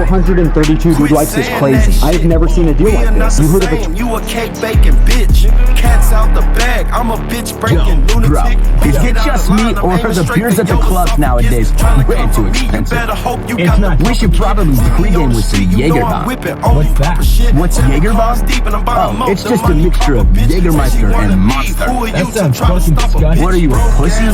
532 good likes is crazy. I've never seen a deal like this. You heard of it? You a cake baking bitch. Cats out the bag. I'm a bitch breaking lunatic. Is it just me or are the beers at the clubs nowadays way too expensive? It's not. We should probably pregame with some Jaegerbomb. What's that? What's Jaegerbomb? Oh, it's just a mixture of Jägermeister and Monster. That sounds fucking disgusting. What are you, a pussy?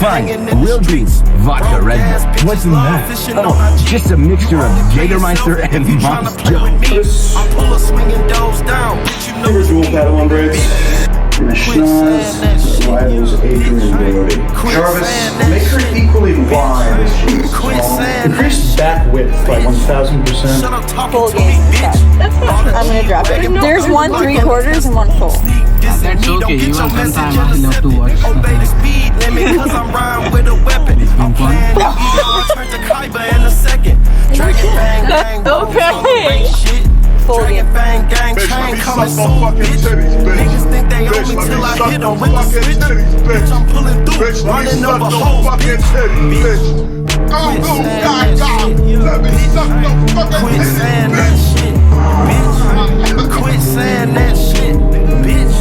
Fine, we'll do vodka Red Bull. What's in that? Oh, just a mixture of Jägermeister and Monster. I'm full of swinging doors down. Here's dual pedal on brakes. And the schnoz rivals Adrian Brody. Jarvis, make her equally wide as she is small. Increase back width by 1,000%. Full game. I'm gonna drop it. There's 1 3/4 and 1 full. That's okay. You want some time? I love to watch. Obey the speed limit cause I'm riding with a weapon. I'm playing the turn to Kyber in a second. Dragon bang bang. Okay. Shit. Full game. Bang gang chain coming soon, bitch. Niggas think they owe me till I hit them with the switch. Bitch, I'm pulling through, running over hoes, bitch. Quit saying that shit, bitch. Quit saying that shit, bitch.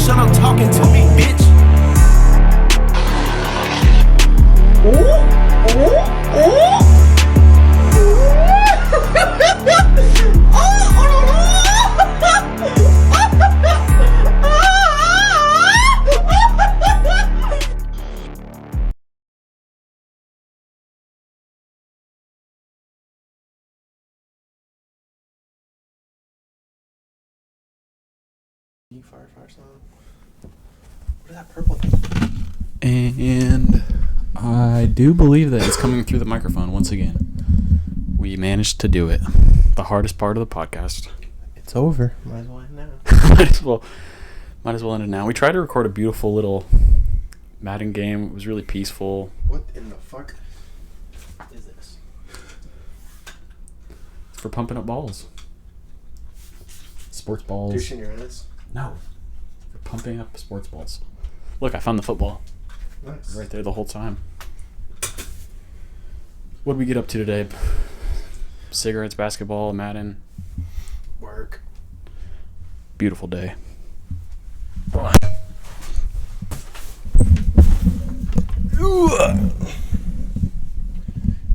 Shut up talking to me, bitch. Fire song. What is that purple thing? And I do believe that it's coming through the microphone once again. We managed to do it. The hardest part of the podcast. It's over. Might as well end now. might as well end it now. We tried to record a beautiful little Madden game. It was really peaceful. What in the fuck is this? It's for pumping up balls. Sports balls. Douching your ass? No. For pumping up sports balls. Look, I found the football. Nice. Right there the whole time. What did we get up to today? Cigarettes, basketball, Madden. Work. Beautiful day.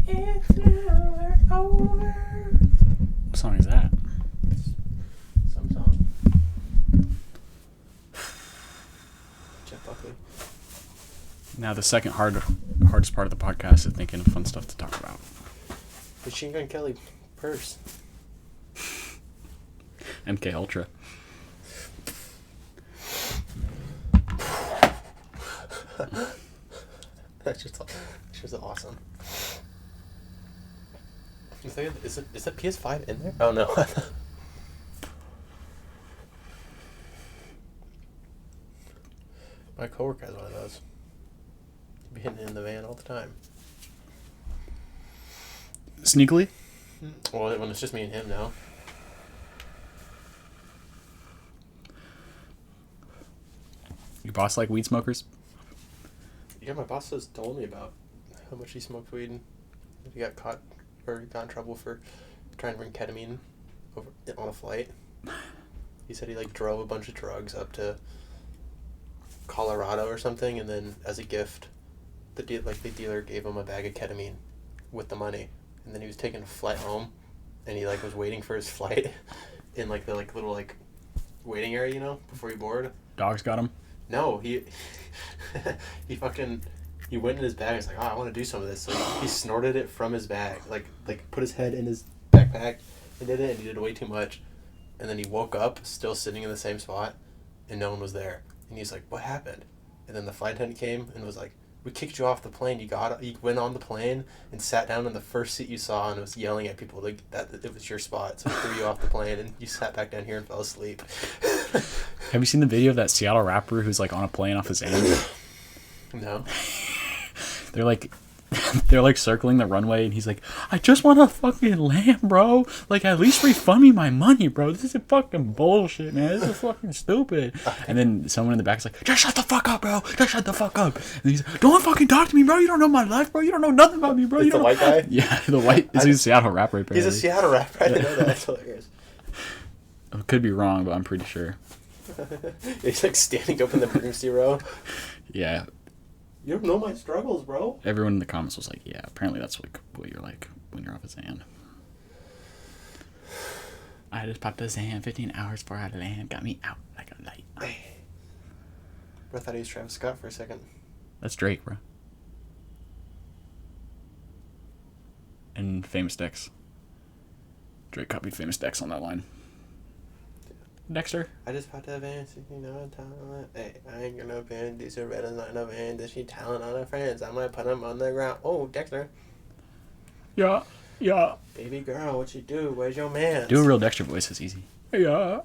It's never over. What song is that? Some song. Jeff Buckley. Now the second hardest part of the podcast is thinking of fun stuff to talk about. Machine Gun Kelly purse. MK Ultra. That's just awesome. Is that PS5 in there? Oh no. My coworker has one of those. He'd be hitting it in the van all the time. Sneakily? Well, when it's just me and him now. Your boss like weed smokers? Yeah, my boss has told me about how much he smoked weed and he got caught or he got in trouble for trying to bring ketamine over on a flight. He said he drove a bunch of drugs up to Colorado or something, and then as a gift, the dealer gave him a bag of ketamine with the money, and then he was taking a flight home, and he was waiting for his flight in the little waiting area, before he boarded. Dogs got him? No, he he went in his bag. He's like, I want to do some of this. So he snorted it from his bag, put his head in his backpack and did it, and he did way too much. And then he woke up still sitting in the same spot, and no one was there. And he's like, what happened? And then the flight attendant came and was like, we kicked you off the plane. You went on the plane and sat down in the first seat you saw and was yelling at people that it was your spot. So he threw you off the plane and you sat back down here and fell asleep. Have you seen the video of that Seattle rapper who's on a plane off his aim? No. They're they're like circling the runway, and he's like, I just want to fucking land, bro. Like, at least refund me my money, bro. This is fucking bullshit, man. This is fucking stupid. And then someone in the back is like, just shut the fuck up, bro. Just shut the fuck up. And he's like, don't fucking talk to me, bro. You don't know my life, bro. You don't know nothing about me, bro. It's the white guy? Yeah, the white. He's a Seattle rapper, apparently. He's a Seattle rapper. I didn't know that. That's hilarious. I could be wrong, but I'm pretty sure. He's like standing up in the emergency row. Yeah. You don't know my struggles, bro. Everyone in the comments was like, yeah, apparently that's like what you're like when you're off a Xan. I just popped a Xan 15 hours before I land. Got me out like a light. I thought he was Travis Scott for a second. That's Drake, bro. And Famous Dex. Drake copied Famous Dex on that line. Dexter. I just popped a van, you know, talent. Hey, I ain't gonna van, these are red and not no van. Does she talent on her friends? I might put them on the ground. Oh, Dexter. Yeah. Baby girl, what you do? Where's your man? Do a real Dexter voice, it's easy. Yeah.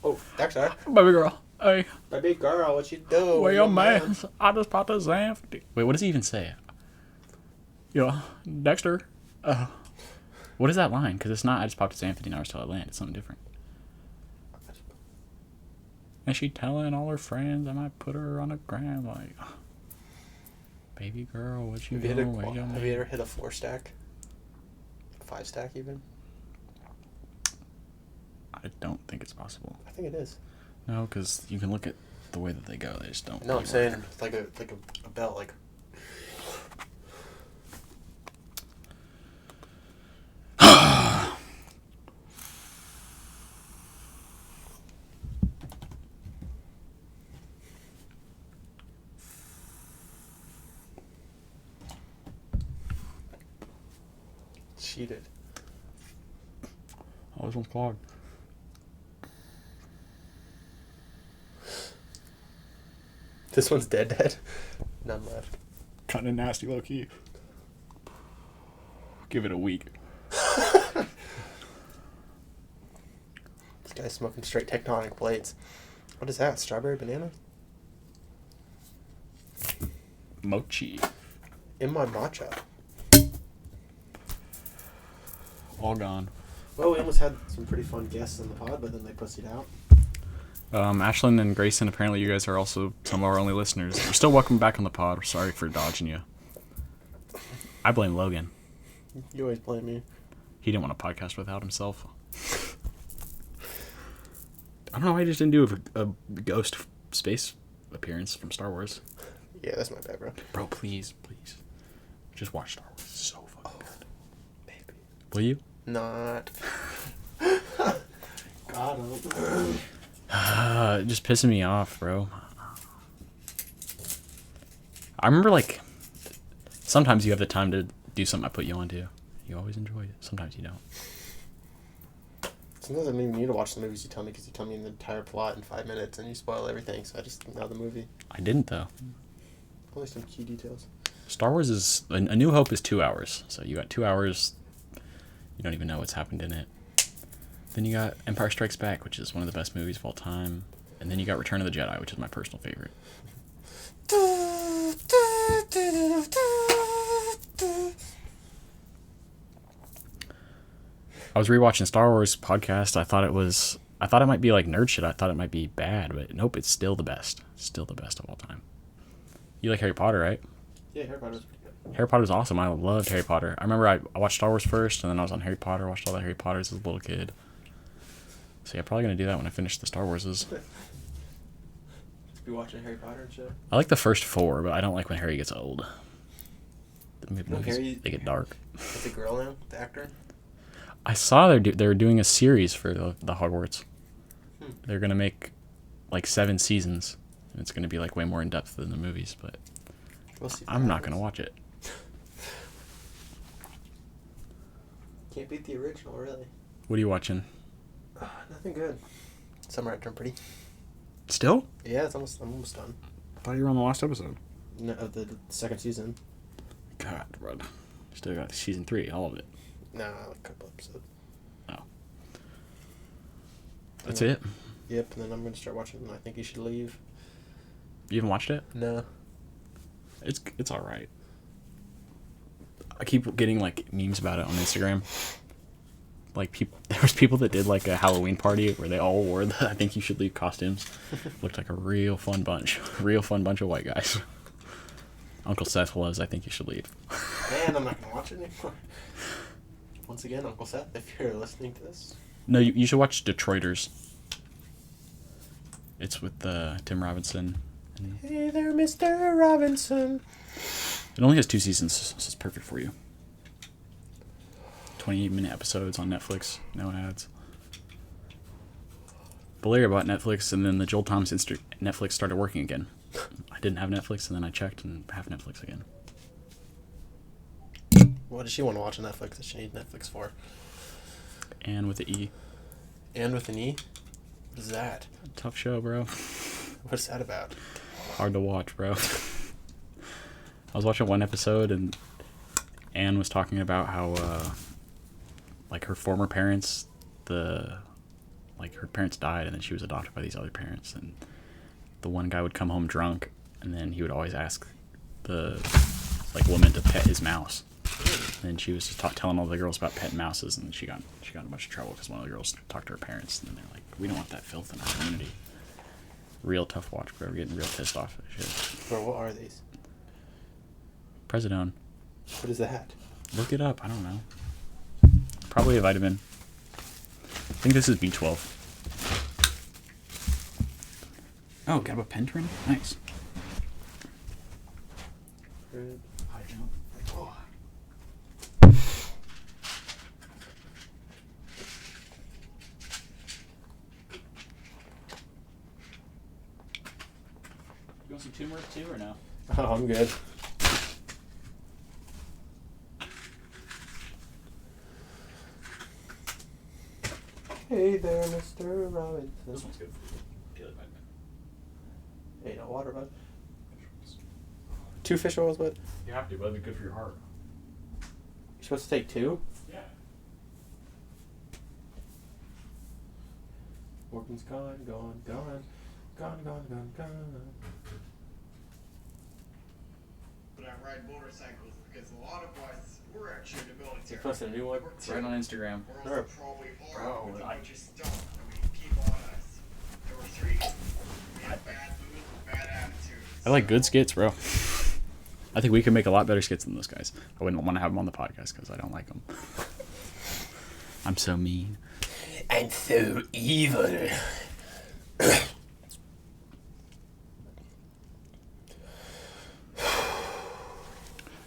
Oh, Dexter. Baby girl. Hey. Baby girl, what you do? Where your man? I just popped a Xan. Wait, what does he even say? Yeah. Dexter. What is that line? Because it's not, I just popped a Xan 15 hours till I land. It's something different. And she telling all her friends I might put her on the ground, like, baby girl, what you doing? Have you ever hit a 4-stack? A 5-stack even? I don't think it's possible. I think it is. No, because you can look at the way that they go. They just don't. No, I'm saying like a belt, like. Cheated. I was on clogged. This one's dead. None left. Kind of nasty, low key. Give it a week. This guy's smoking straight tectonic plates. What is that? Strawberry banana? Mochi. In my matcha. All gone. Well, we almost had some pretty fun guests in the pod, but then they pussied out. Ashlyn and Grayson, apparently you guys are also some of our only listeners. You're still welcome back on the pod. We're sorry for dodging you. I blame Logan. You always blame me. He didn't want a podcast without himself. I don't know why he just didn't do a ghost space appearance from Star Wars. Yeah, that's my bad, bro. Bro, please. Just watch Star Wars. It's so fucking good. Baby. Will you? Not. Got him. Just pissing me off, bro. I remember, like, sometimes you have the time to do something I put you on to. You always enjoy it. Sometimes you don't. Sometimes I don't even need to watch the movies you tell me because you tell me the entire plot in 5 minutes and you spoil everything, so I just know the movie. I didn't, though. Only some key details. Star Wars is... A New Hope is 2 hours. So you got 2 hours. You don't even know what's happened in it. Then you got Empire Strikes Back, which is one of the best movies of all time. And then you got Return of the Jedi, which is my personal favorite. I was rewatching Star Wars podcast. I thought it might be like nerd shit. I thought it might be bad, but nope, it's still the best. Still the best of all time. You like Harry Potter, right? Yeah, Harry Potter's pretty good. Harry Potter's awesome. I loved Harry Potter. I remember I watched Star Wars first, and then I was on Harry Potter. Watched all the Harry Potters as a little kid. So yeah, probably gonna do that when I finish the Star Warses. Be watching Harry Potter and shit. I like the first 4, but I don't like when Harry gets old. The movies, Harry, they get dark. Is the girl now? The actor? I saw they're doing a series for the Hogwarts. They're gonna make like 7 seasons, and it's gonna be like way more in depth than the movies. But We'll see. I'm not gonna watch it. Can't beat the original, really. What are you watching? Nothing good. Summer I Turned Pretty. Still? Yeah, I'm almost done. I thought you were on the last episode. No, of the second season. God, bro. Still got season 3, all of it. No, like a couple episodes. Oh. That's it? Yep, and then I'm gonna start watching I Think You Should Leave. You haven't watched it? No. It's alright. I keep getting like memes about it on Instagram. Like there was people that did like a Halloween party where they all wore the I think you should leave costumes. Looked like a real fun bunch of white guys. Uncle Seth was I think you should leave. Man, I'm not gonna watch it anymore. Once again, Uncle Seth, if you're listening to this. No, you should watch Detroiters. It's with Tim Robinson. Hey there, Mr. Robinson. It only has 2 seasons, so it's perfect for you. 28-minute episodes on Netflix, no ads. But Larry bought Netflix, and then the Joel Thomas Netflix started working again. I didn't have Netflix, and then I checked and have Netflix again. What does she want to watch on Netflix that she needs Netflix for? And with the E. And with an E? What is that? Tough show, bro. What's that about? Hard to watch, bro. I was watching one episode, and Anne was talking about how, like, her former parents, her parents died, and then she was adopted by these other parents, and the one guy would come home drunk, and then he would always ask the, like, woman to pet his mouse. And she was just telling all the girls about petting mouses, and she got in a bunch of trouble because one of the girls talked to her parents, and then they're like, we don't want that filth in our community. Real tough watch, bro. We're getting real pissed off at shit. Bro, what are these? Presidone. What is that? Look it up. I don't know. Probably a vitamin. I think this is B12. Oh, got a Pentrin? Nice. High jump. Oh. You want some turmeric too, or no? Oh, I'm good. Hey there, Mr. Robinson. This one's good for you. Daily vitamin. Hey, no water, bud. 2 fish oils, bud. You have to, but it'd be good for your heart. You're supposed to take 2? Yeah. Morgan's gone. But I ride motorcycles because a lot of us, we're actually in the You military. posted a new one? Right on Instagram. We're also probably all Bro, with a I- bunch of stuff. I mean, people on us. There were 3. We had bad moods and bad attitudes. I like good skits, bro. I think we can make a lot better skits than those guys. I wouldn't want to have them on the podcast because I don't like them. I'm so mean. I'm so evil.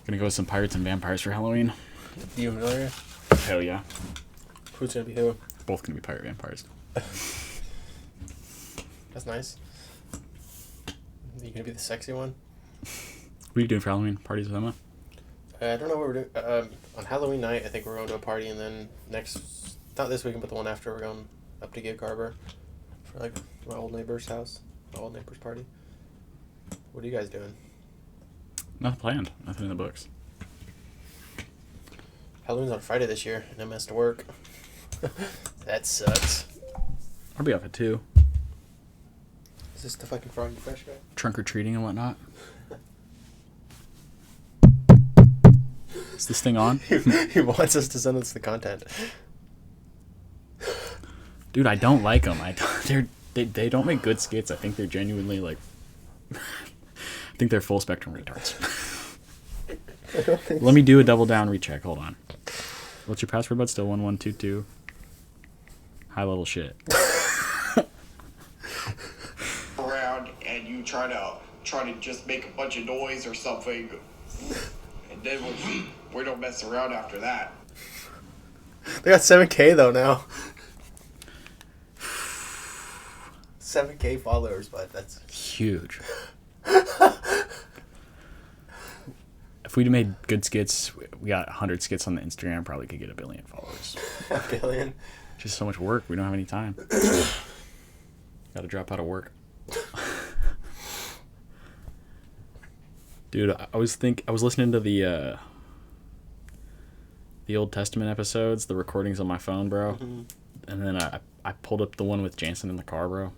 Gonna go with some pirates and vampires for Halloween. You familiar? Hell yeah. Who's gonna be who? Both gonna be pirate vampires. That's nice. You gonna be the sexy one? What are you doing for Halloween? Parties with Emma? I don't know what we're doing. On Halloween night, I think we're going to a party, and then not this weekend, but the one after, we're going up to Gig Harbor for like my old neighbor's house, my old neighbor's party. What are you guys doing? Nothing planned. Nothing in the books. Halloween's on Friday this year, and I'm has to work. That sucks. I'll be up at 2. Is this the fucking Froggy Fresh guy? Trunk or treating and whatnot. Is this thing on? He wants us to send us the content. Dude, I don't like them. They don't make good skits. I think they're genuinely like. I think they're full spectrum retards. Let me do a double down recheck. Hold on. What's your password, bud? Still 1122. High level shit. Around and you try to just make a bunch of noise or something, and then we don't mess around after that. They got 7K though now. 7K followers, but that's Huge. If we'd made good skits, we got 100 skits on the Instagram, probably could get 1 billion followers. 1 billion. Just so much work. We don't have any time. Got to drop out of work. Dude, I was listening to the Old Testament episodes, the recordings on my phone, bro. Mm-hmm. And then I pulled up the one with Jansen in the car, bro.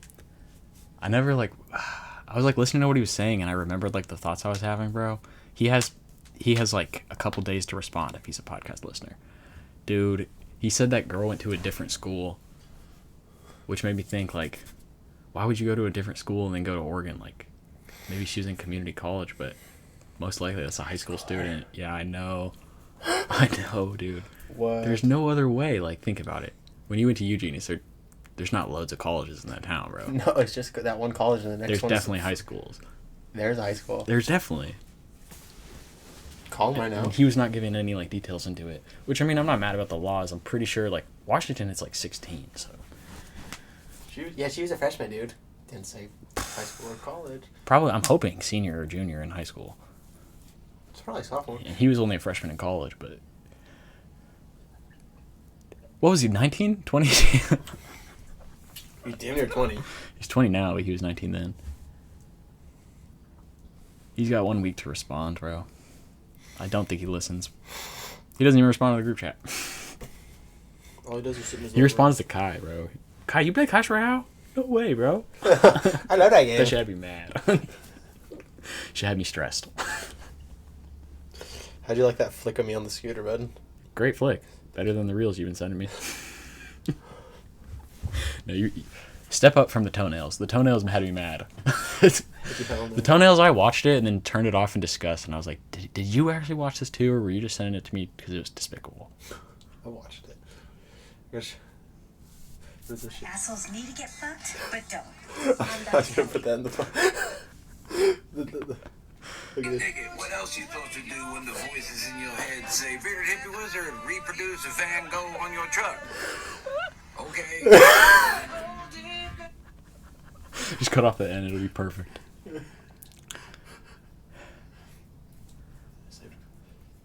I was like listening to what he was saying, and I remembered like the thoughts I was having, bro. He he has like a couple days to respond if he's a podcast listener. Dude, he said that girl went to a different school, which made me think, like, why would you go to a different school and then go to Oregon? Like, maybe she was in community college, but most likely that's a high school student. Yeah, I know. I know, dude. What? There's no other way. Like, think about it. When you went to Eugene, there's not loads of colleges in that town, bro. No, it's just that one college and the next There's one. definitely high schools. There's a high school. There's definitely. Call him right now. And he was not giving any, like, details into it. Which, I mean, I'm not mad about the laws. I'm pretty sure, like, Washington is, like, 16, so. She was a freshman, dude. Didn't say high school or college. Probably, I'm hoping senior or junior in high school. It's probably sophomore. And he was only a freshman in college, but... What was he, 19? 20? He's damn near 20. He's 20 now, but he was 19 then. He's got 1 week to respond, bro. I don't think he listens. He doesn't even respond to the group chat. All he does is sit in his He responds to Kai, bro. Kai, you play Clash Royale? No way, bro. I love that game. That should have me mad. Should have me stressed. How'd you like that flick of me on the scooter, bud? Great flick. Better than the reels you've been sending me. No, you step up from the toenails. The toenails had me mad. The toenails, I watched it and then turned it off in disgust, and I was like, did you actually watch this too, or were you just sending it to me because it was despicable? I watched it. What is this shit? Assholes need to get fucked, but don't. I was gonna put that in the Look at this. What else you supposed to do when the voices in your head say, "Bearded hippie wizard, reproduce a Van Gogh on your truck"? Okay. Just cut off the end, it'll be perfect. Let's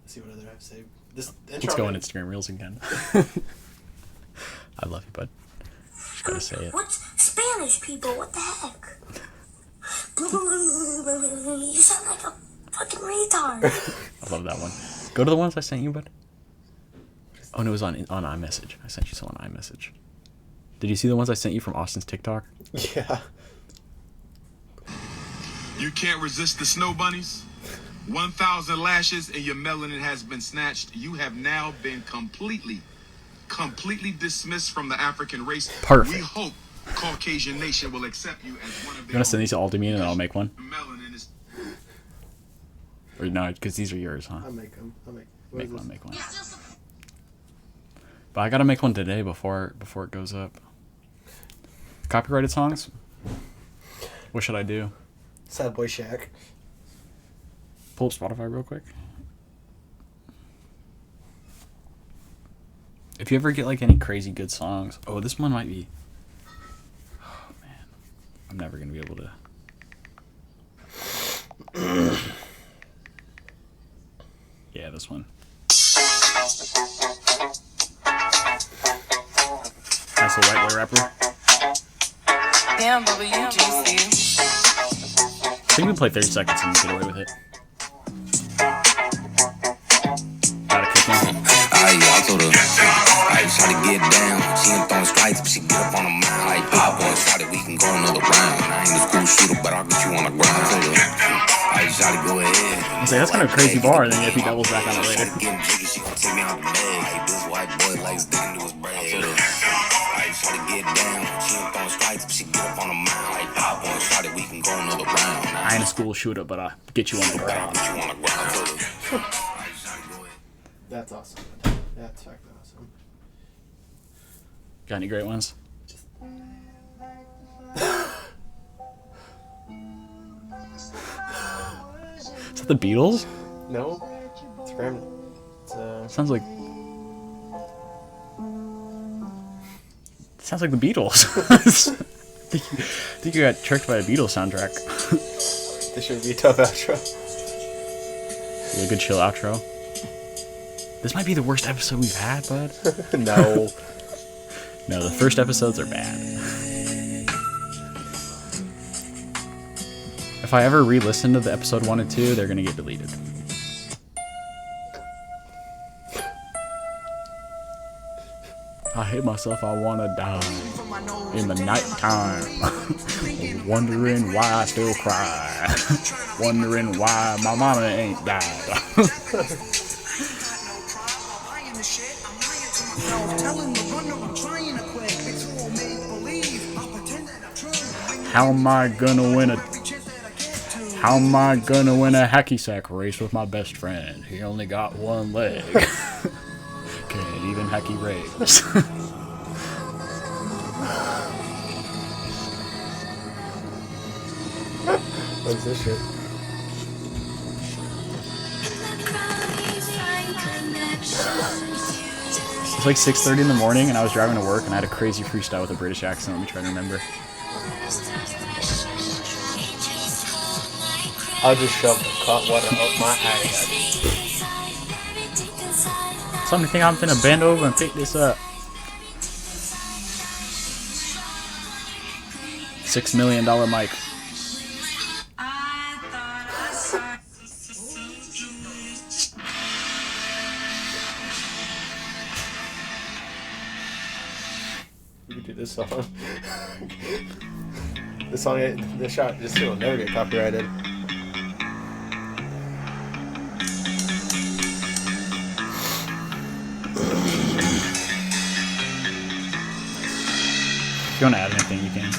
see what other I've saved. This Let's go on Instagram Reels again. I love you, bud. Just gotta say it. What's Spanish people? What the heck? You sound like a fucking retard. I love that one. Go to the ones I sent you, bud. Oh, no, it was on iMessage. I sent you some on iMessage. Did you see the ones I sent you from Austin's TikTok? Yeah. You can't resist the snow bunnies? 1,000 lashes and your melanin has been snatched. You have now been completely dismissed from the African race. Perfect. We hope Caucasian nation will accept you as one of You their want to send these to all to me and then I'll make one? Melanin is... Or no, because these are yours, huh? I'll make them. Make one. But I gotta make one today before it goes up. Copyrighted songs? What should I do? Sad Boy Shack. Pull up Spotify real quick. If you ever get like any crazy good songs, oh, this one might be. Oh man, I'm never gonna be able to. Yeah, this one. That's a white boy rapper. Damn, WGC. I think we play 30 seconds and get away with it. Gotta kick in. I told her, I try to get down. She ain't throwing strikes, but she get up on a mound. Like pop on, shot it, we can go another round. I ain't a school shooter, but I'll get you on the ground. I told her, I try to go ahead. I was like, that's kind of a crazy bar, and then if he doubles back on it later. Getting jiggy, she gon' take me out the bag. Like this white boy likes digging to his brag. I told her, I try to get down. She ain't throwing strikes, but she get up on a mound. Like pop on, shot it, we can go another round. I ain't a school shooter, but I'll get you on the ground. That's awesome. That's fucking awesome. Got any great ones? Is that the Beatles? No. It's Graham. Sounds like the Beatles. I think you got tricked by a Beatles soundtrack. This should be a tough outro. Yeah, good chill outro. This might be the worst episode we've had, bud. No. No, the first episodes are bad. If I ever re-listen to the episode 1 and 2, they're gonna get deleted. I hate myself, I wanna die. In the nighttime. Wondering why I still cry. Wondering why my mama ain't died. How am I gonna win a hacky sack race with my best friend? He only got one leg. Can't even hacky race. What's this shit? It's like 6:30 in the morning, and I was driving to work, and I had a crazy freestyle with a British accent. Let me try to remember. I'll just shove the hot water up my ass. Something think I'm finna bend over and pick this up. $6 million mic. You could do this song. This song, this shot, this will never get copyrighted. If you want to add anything, you can.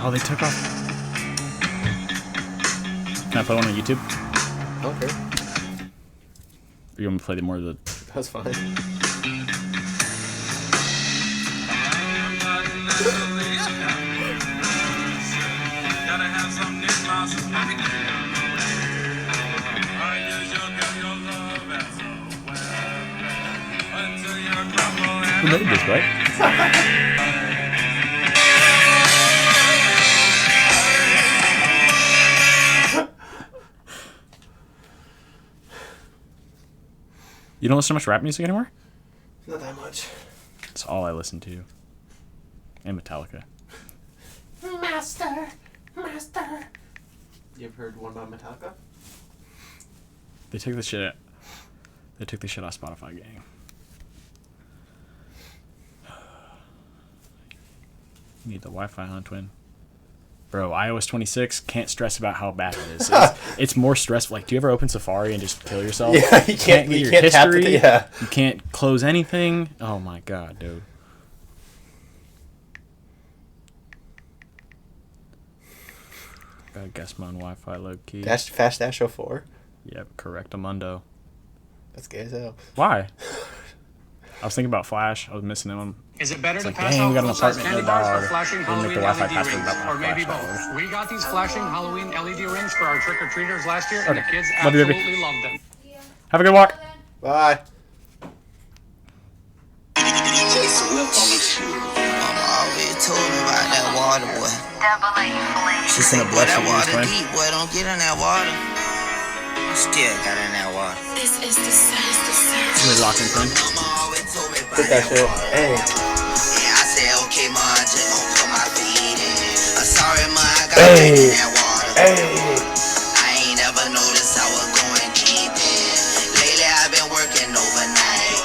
Oh, they took off. Can I put one on YouTube? Okay. Or you want me to play more of the... That's fine. Who made this, right? You don't listen to much rap music anymore? Not that much. That's all I listen to. And Metallica. Master. You ever heard one by Metallica? They took the shit. They took the shit off Spotify, gang. You need the Wi-Fi on, twin. Bro, iOS 26, can't stress about how bad it is. It's more stressful. Like, do you ever open Safari and just kill yourself? Yeah, you can't get your tap history. it, yeah. You can't close anything. Oh my god, dude. Gotta guess my own Wi-Fi low key. Fast Dash 04? Yep, correct, Amundo. That's gay as hell. Why? I was thinking about Flash. I was missing him. Is it better It's to like, pass dang, out we got an full-size apartment candy and a bars or dog. flashing Didn't make the Halloween Wi-Fi LED password rings, about my or maybe Flash both? dollars. We got these flashing Halloween LED rings for our trick-or-treaters last year, and Okay. the kids Love you, baby. absolutely loved them. Have a good walk. Bye. Told me about that water, boy. She She's said, gonna boy, bless that you with water this, deep, boy, don't get in that water. Still got in that water. This is the sound. Really locking, friend. Mama always told me Put that shit. Hey. Yeah, I said, okay, ma, I just gon' put my feet in. I'm sorry, ma, I got Hey. in that water. Hey. I ain't ever noticed I was going deep in. Lately, I've been working overnight.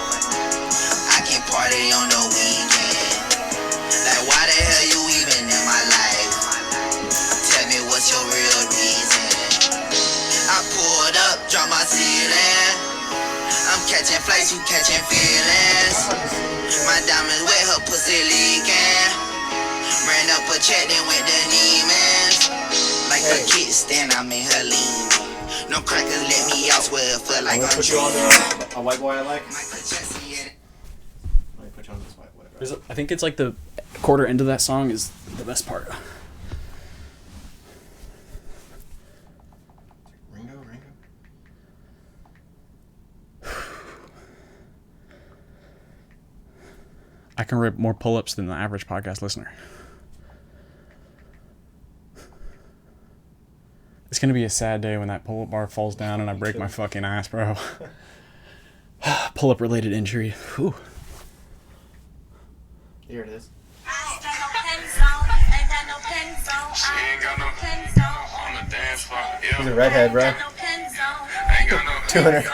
I can't party on the weekend. Like, why the hell you even in my life? Tell me what's your real reason. I pulled up, dropped my ceiling. I'm catching flights, you catching feelings. My diamonds wet, her pussy leaking. Ran up a check, then went to Neiman's. Like a kickstand, I made her lean. No crackers let me out, swear it feel like I'm Put you on dreaming. a white boy I like. Michael Jackson, yeah. Let me put you on this white boy. I think it's like the quarter into that song is the best part. Ringo. I can rip more pull-ups than the average podcast listener. It's gonna be a sad day when that pull-up bar falls down and I break my fucking ass, bro. Pull-up related injury. Whew. Here it is. She ain't got no on the dance floor. He's a redhead, bro. Ain't got no 200.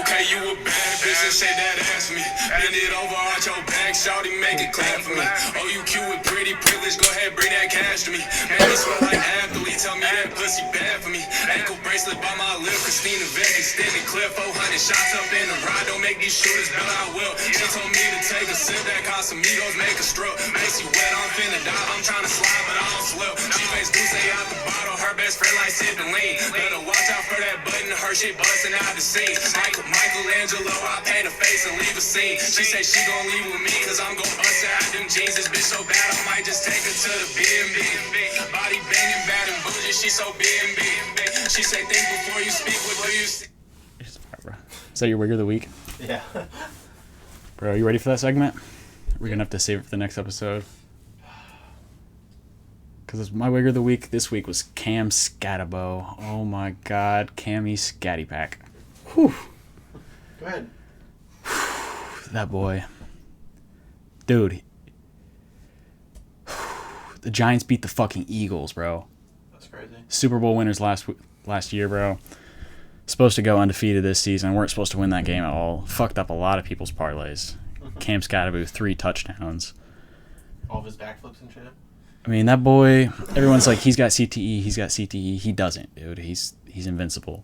Okay, you a bad bitch and say that ass me. Bend it over, arch your back, shawty, make it clap for me. Oh, you cute with pretty privilege, go ahead, bring that cash to me. Man, you smell like athlete, tell me that pussy bad for me. Ankle bracelet by my lip, Christina Vec, extended clip, 400 shots up in the ride, don't make these shooters, but I will. She told me to take a sip, that Casamigos make a stroke. Macy wet, I'm finna dive, I'm trying to slide, but I don't slip. She makes Douce out the bottle, her best friend like sipping lean. Better watch out for that button, her shit busting out the scene. Michelangelo, I paint a face and leave a scene. She say she gon' leave with me, cause I'm gon' bust out them jeans. This bitch so bad, I might just take her to the B&B. Body banging, bad and bougie, she so B&B. She say think before you speak, what do you see? Is that your wig of the week? Yeah. Bro, you ready for that segment? We're gonna have to save it for the next episode. Because my wig of the week this week was Cam Scatabo. Oh my god, Cammy Scatty Pack. Whew. Go ahead. That boy. Dude. The Giants beat the fucking Eagles, bro. That's crazy. Super Bowl winners last year, bro. Supposed to go undefeated this season. Weren't supposed to win that game at all. Fucked up a lot of people's parlays. Cam Scatabo, 3 touchdowns. All of his backflips and shit. I mean, that boy, everyone's like, he's got CTE, He doesn't, dude. He's invincible.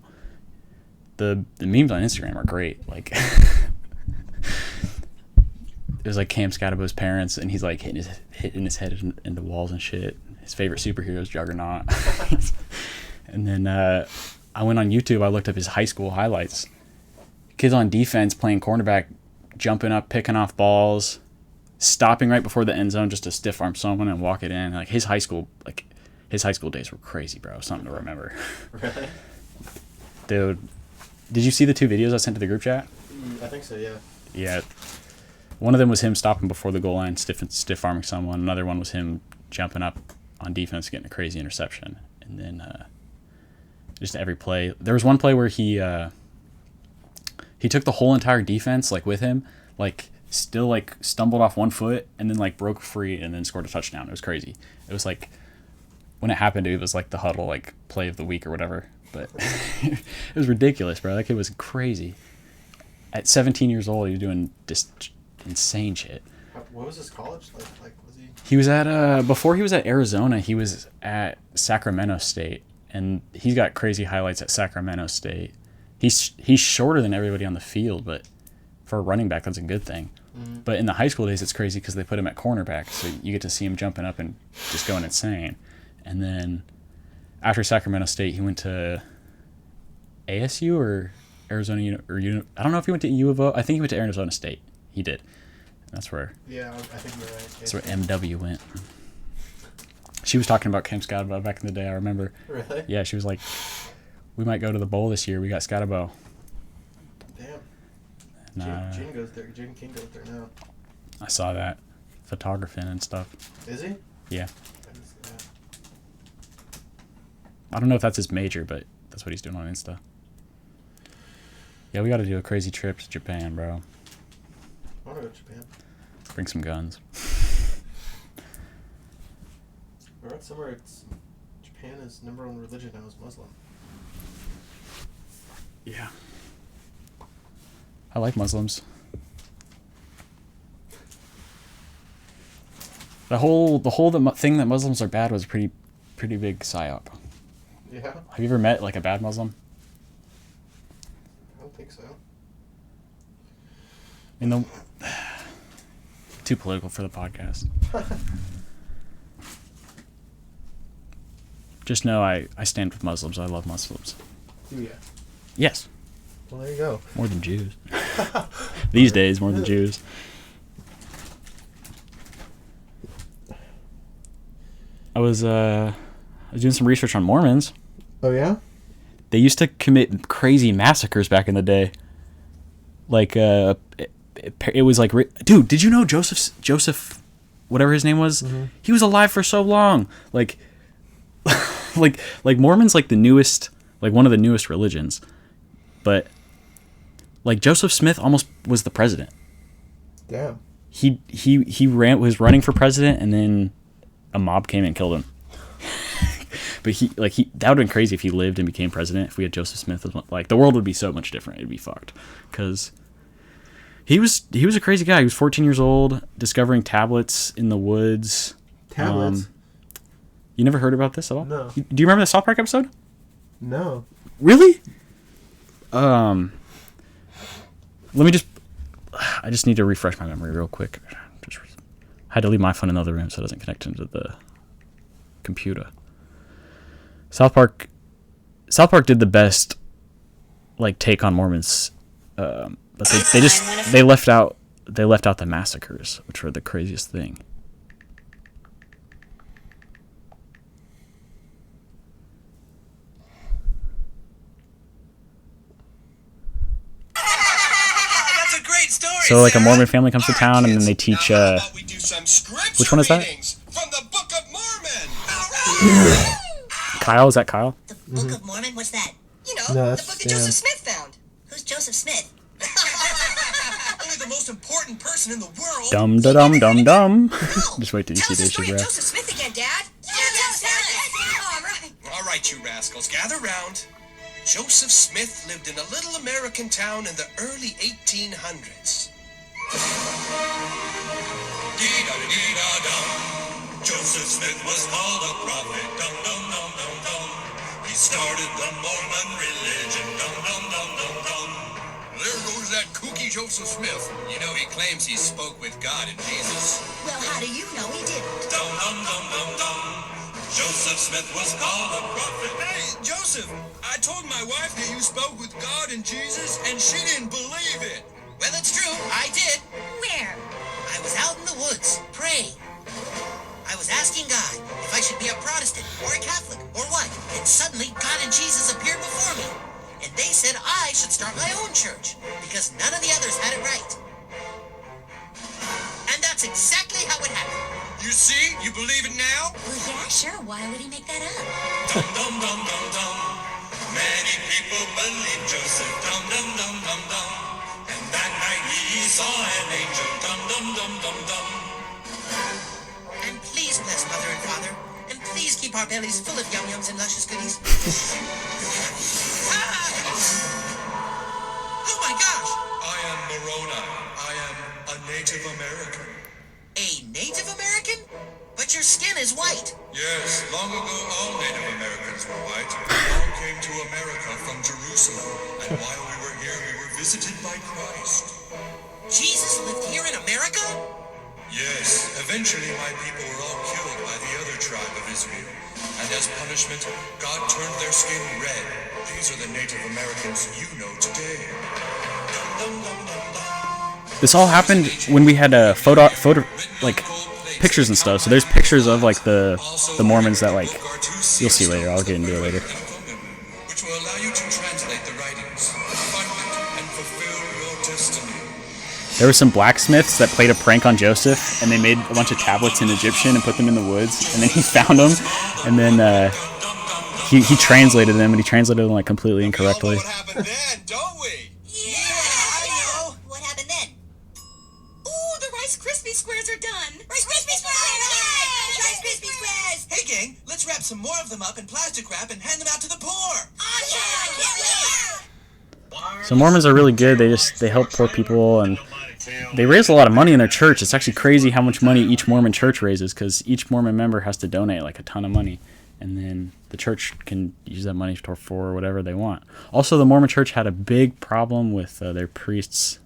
The memes on Instagram are great. Like, it was like Cam Scatabo's parents, and he's like hitting his head into walls and shit. His favorite superhero is Juggernaut. And then I went on YouTube. I looked up his high school highlights. Kids on defense playing cornerback, jumping up, picking off balls, stopping right before the end zone just to stiff arm someone and walk it in. Like his high school days were crazy, bro. Something to remember. Really? Dude, did you see the 2 videos I sent to the group chat? I think so, yeah. Yeah. One of them was him stopping before the goal line, stiff arming someone. Another one was him jumping up on defense, getting a crazy interception. And then just every play. There was one play where he took the whole entire defense like with him, like still like stumbled off one foot and then like broke free and then scored a touchdown. It was crazy. It was like when it happened, it was like the huddle like play of the week or whatever. But it was ridiculous, bro. That kid was crazy. At 17 years old, he was doing just insane shit. What was his college like? Was he? He was at before he was at Arizona, he was at Sacramento State, and he's got crazy highlights at Sacramento State. He's shorter than everybody on the field, but for a running back, that's a good thing. Mm-hmm. But in the high school days, it's crazy because they put him at cornerback, so you get to see him jumping up and just going insane. And then after Sacramento State, he went to ASU or Arizona I don't know if he went to U of O. I think he went to Arizona State. He did. That's where. Yeah, I think you're right. That's where MW went. She was talking about Cam Scatabo back in the day. I remember. Really? Yeah, she was like, "We might go to the bowl this year. We got Scatabo." Damn. Nah. Gene goes there. Gene King goes there now. I saw that, photographing and stuff. Is he? Yeah. I don't know if that's his major, but that's what he's doing on Insta. Yeah, we got to do a crazy trip to Japan, bro. I want to go to Japan. Bring some guns. I read somewhere Japan is #1 religion now is Muslim. Yeah. I like Muslims. The whole thing that Muslims are bad was a pretty big psyop. Yeah. Have you ever met like a bad Muslim? I don't think so. Too political for the podcast. Just know I stand with Muslims. I love Muslims. Yeah. Yes. Well, there you go. More than Jews. These days, more than Jews. I was doing some research on Mormons. Oh, yeah? They used to commit crazy massacres back in the day. Like, it was like, dude, did you know Joseph, whatever his name was? Mm-hmm. He was alive for so long. Like, like Mormon's like the newest, like one of the newest religions. But, like, Joseph Smith almost was the president. Damn. He was running for president, and then a mob came and killed him. But he that would have been crazy if he lived and became president. If we had Joseph Smith, like the world would be so much different. It'd be fucked because he was a crazy guy. He was 14 years old, discovering tablets in the woods. Tablets. You never heard about this at all? No. Do you remember the South Park episode? No. Really? Let me I just need to refresh my memory real quick. I had to leave my phone in the other room so it doesn't connect into the computer. South Park did the best like take on Mormons, but they left out the massacres, which were the craziest thing. So like a Mormon family comes to town and then they teach which one is that? From the Book of Mormon. Kyle, is that Kyle? The Book of Mormon, what's that? You know, No, the book that Joseph Smith found. Who's Joseph Smith? Only the most important person in the world. Dum da dum dum dum. Just wait till you see Tell us the Dave story of Chappelle. Joseph Smith again, Dad. All right, you rascals, gather round. Joseph Smith lived in a little American town in the early 1800s. Dee-da-dee-da-dum. Joseph Smith was called a prophet. Dum dum dum dum dum. He started the Mormon religion. Dum dum dum dum dum. There goes that kooky Joseph Smith. You know he claims he spoke with God and Jesus. Well, how do you know he didn't? Dum dum dum dum dum. Joseph Smith was called a prophet. Hey, Joseph, I told my wife that you spoke with God and Jesus, and she didn't believe it. Well, it's true. I did. Where? I was out in the woods, praying. I was asking God if I should be a Protestant or a Catholic or what, and suddenly God and Jesus appeared before me. And they said I should start my own church, because none of the others had it right. And that's exactly how it happened. You see? You believe it now? Well, yeah, sure. Why would he make that up? Dum dum dum dum dum. Many people believe Joseph. Dum dum dum dum dum. And that night he saw an angel. Dum dum dum dum dum. And please bless Mother and Father. And please keep our bellies full of yum-yums and luscious goodies. Oh my gosh! I am Moroni. I am a Native American. A Native American? But your skin is white. Yes, long ago all Native Americans were white. We all came to America from Jerusalem, and while we were here, we were visited by Christ. Jesus lived here in America? Yes, eventually my people were all killed by the other tribe of Israel. And as punishment, God turned their skin red. These are the Native Americans you know today. Dum, dum, dum, dum, dum. This all happened when we had a photo like pictures and stuff. So there's pictures of like the Mormons that like you'll see later. I'll get into it later. Which will allow you to translate the writings, find it, and fulfill your destiny. There were some blacksmiths that played a prank on Joseph, and they made a bunch of tablets in Egyptian and put them in the woods. And then he found them, and then he translated them, and he translated them like completely incorrectly. What happened then, don't we? Yeah, I know. What happened then? Ooh, the Rice Krispie Squares are done. Rice Krispie Squares! Rice Krispie Squares! Hey gang, let's wrap some more of them up in plastic wrap and hand them out to the poor. So Mormons are really good. They help poor people, and they raise a lot of money in their church. It's actually crazy how much money each Mormon church raises, because each Mormon member has to donate like a ton of money, and then the church can use that money for whatever they want. Also, the Mormon church had a big problem with their priests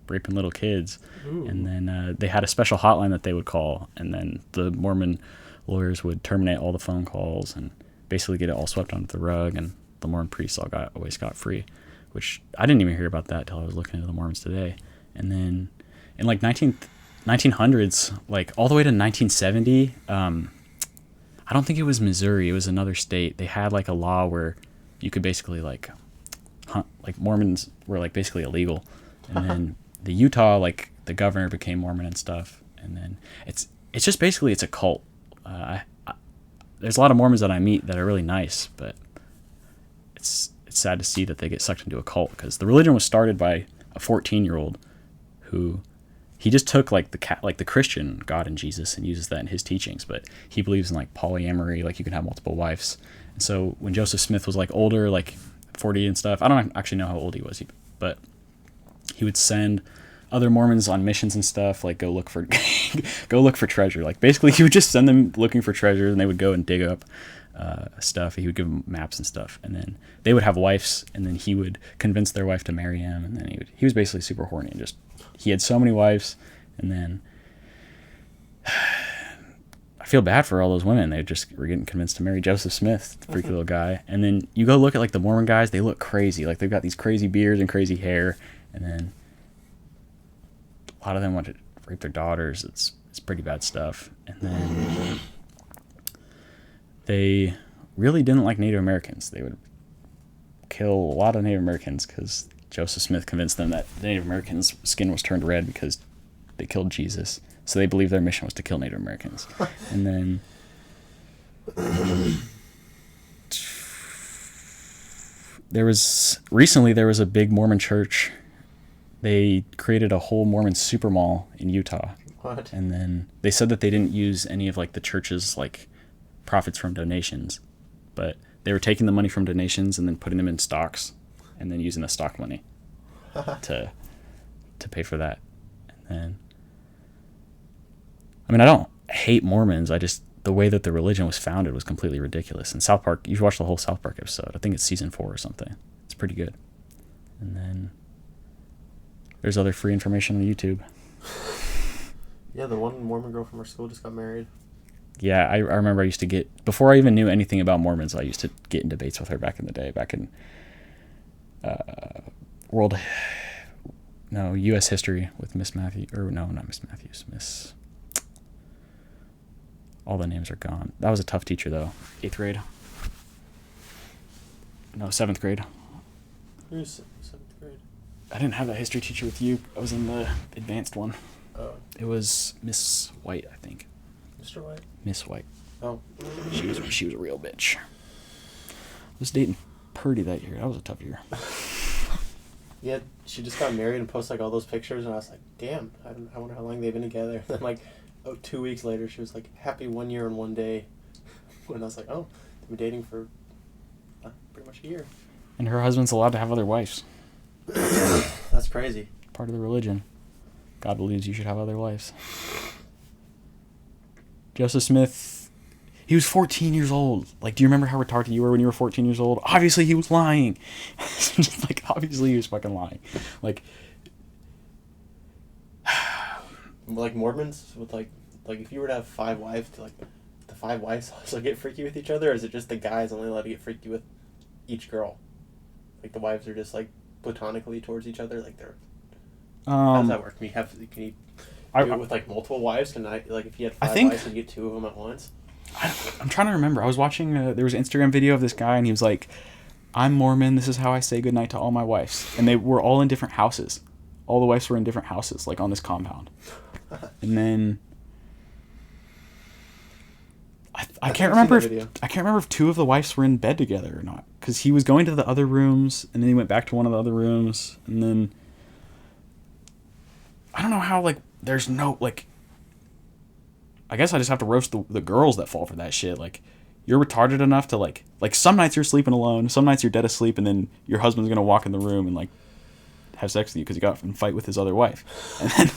raping little kids. Ooh. And then they had a special hotline that they would call, and then the Mormon lawyers would terminate all the phone calls and basically get it all swept under the rug, and the Mormon priests always got free, which I didn't even hear about that till I was looking into the Mormons today. And then in like 1900s, like all the way to 1970, I don't think it was Missouri, it was another state. They had like a law where you could basically like hunt, like Mormons were like basically illegal. And then the Utah, like the governor became Mormon and stuff. And then it's just basically it's a cult. There's a lot of Mormons that I meet that are really nice, but it's sad to see that they get sucked into a cult, because the religion was started by a 14-year-old who he just took like the Christian God and Jesus and uses that in his teachings, but he believes in like polyamory, like you can have multiple wives. And so when Joseph Smith was like older, like 40 and stuff, I don't actually know how old he was, but he would send other Mormons on missions and stuff, like go look for treasure. Like basically he would just send them looking for treasure, and they would go and dig up stuff. He would give them maps and stuff, and then they would have wives, and then he would convince their wife to marry him, and then he was basically super horny and just he had so many wives. And then I feel bad for all those women. They just were getting convinced to marry Joseph Smith, freaky little guy. And then you go look at like the Mormon guys, they look crazy. Like they've got these crazy beards and crazy hair, and then a lot of them want to rape their daughters. It's pretty bad stuff. And then they really didn't like Native Americans. They would kill a lot of Native Americans because Joseph Smith convinced them that the Native Americans' skin was turned red because they killed Jesus. So they believed their mission was to kill Native Americans. And then there was a big Mormon church. They created a whole Mormon super mall in Utah. What? And then they said that they didn't use any of like the church's like profits from donations, but they were taking the money from donations and then putting them in stocks, and then using the stock money to pay for that. And then, I mean, I don't hate Mormons. I just, the way that the religion was founded was completely ridiculous. And South Park, you should watch the whole South Park episode. I think it's season 4 or something. It's pretty good. And then there's other free information on YouTube. Yeah, the one Mormon girl from our school just got married. Yeah, I remember I used to get, before I even knew anything about Mormons, I used to get in debates with her back in the day, back in U.S. history with Miss Matthews, or no, not Miss Matthews, Miss, all the names are gone. That was a tough teacher though. 8th grade. No, 7th grade. Who's 7th grade? I didn't have that history teacher with you. I was in the advanced one. Oh. It was Miss White, I think. Mr. White? Miss White. Oh. She was a real bitch. I was dating Purdy that year. That was a tough year. Yeah, she just got married and posted like all those pictures, and I was like, damn, I wonder how long they've been together. And then like 2 weeks later, she was like, happy 1 year and 1 day. When I was like, oh, they've been dating for pretty much a year. And her husband's allowed to have other wives. That's crazy. Part of the religion. God believes you should have other wives. Joseph Smith, he was 14 years old. Like, do you remember how retarded you were when you were 14 years old? Obviously, he was lying. Like, obviously, he was fucking lying. Like Mormons with like if you were to have 5 wives, to like the 5 wives also get freaky with each other, or is it just the guys only allowed to get freaky with each girl? Like the wives are just like platonically towards each other, like they're. How does that work? Can you do it with like multiple wives? Can I, like, if you had 5 wives, can you get 2 of them at once? I'm trying to remember. I was watching, there was an Instagram video of this guy, and he was like, I'm Mormon, this is how I say goodnight to all my wives. And they were all in different houses. All the wives were in different houses, like on this compound. And then I can't remember if 2 of the wives were in bed together or not, because he was going to the other rooms, and then he went back to one of the other rooms, and then I don't know how, like, there's no, like, I guess I just have to roast the girls that fall for that shit. Like, you're retarded enough to, like some nights you're sleeping alone, some nights you're dead asleep, and then your husband's gonna walk in the room and, like, have sex with you because he got in a fight with his other wife. And then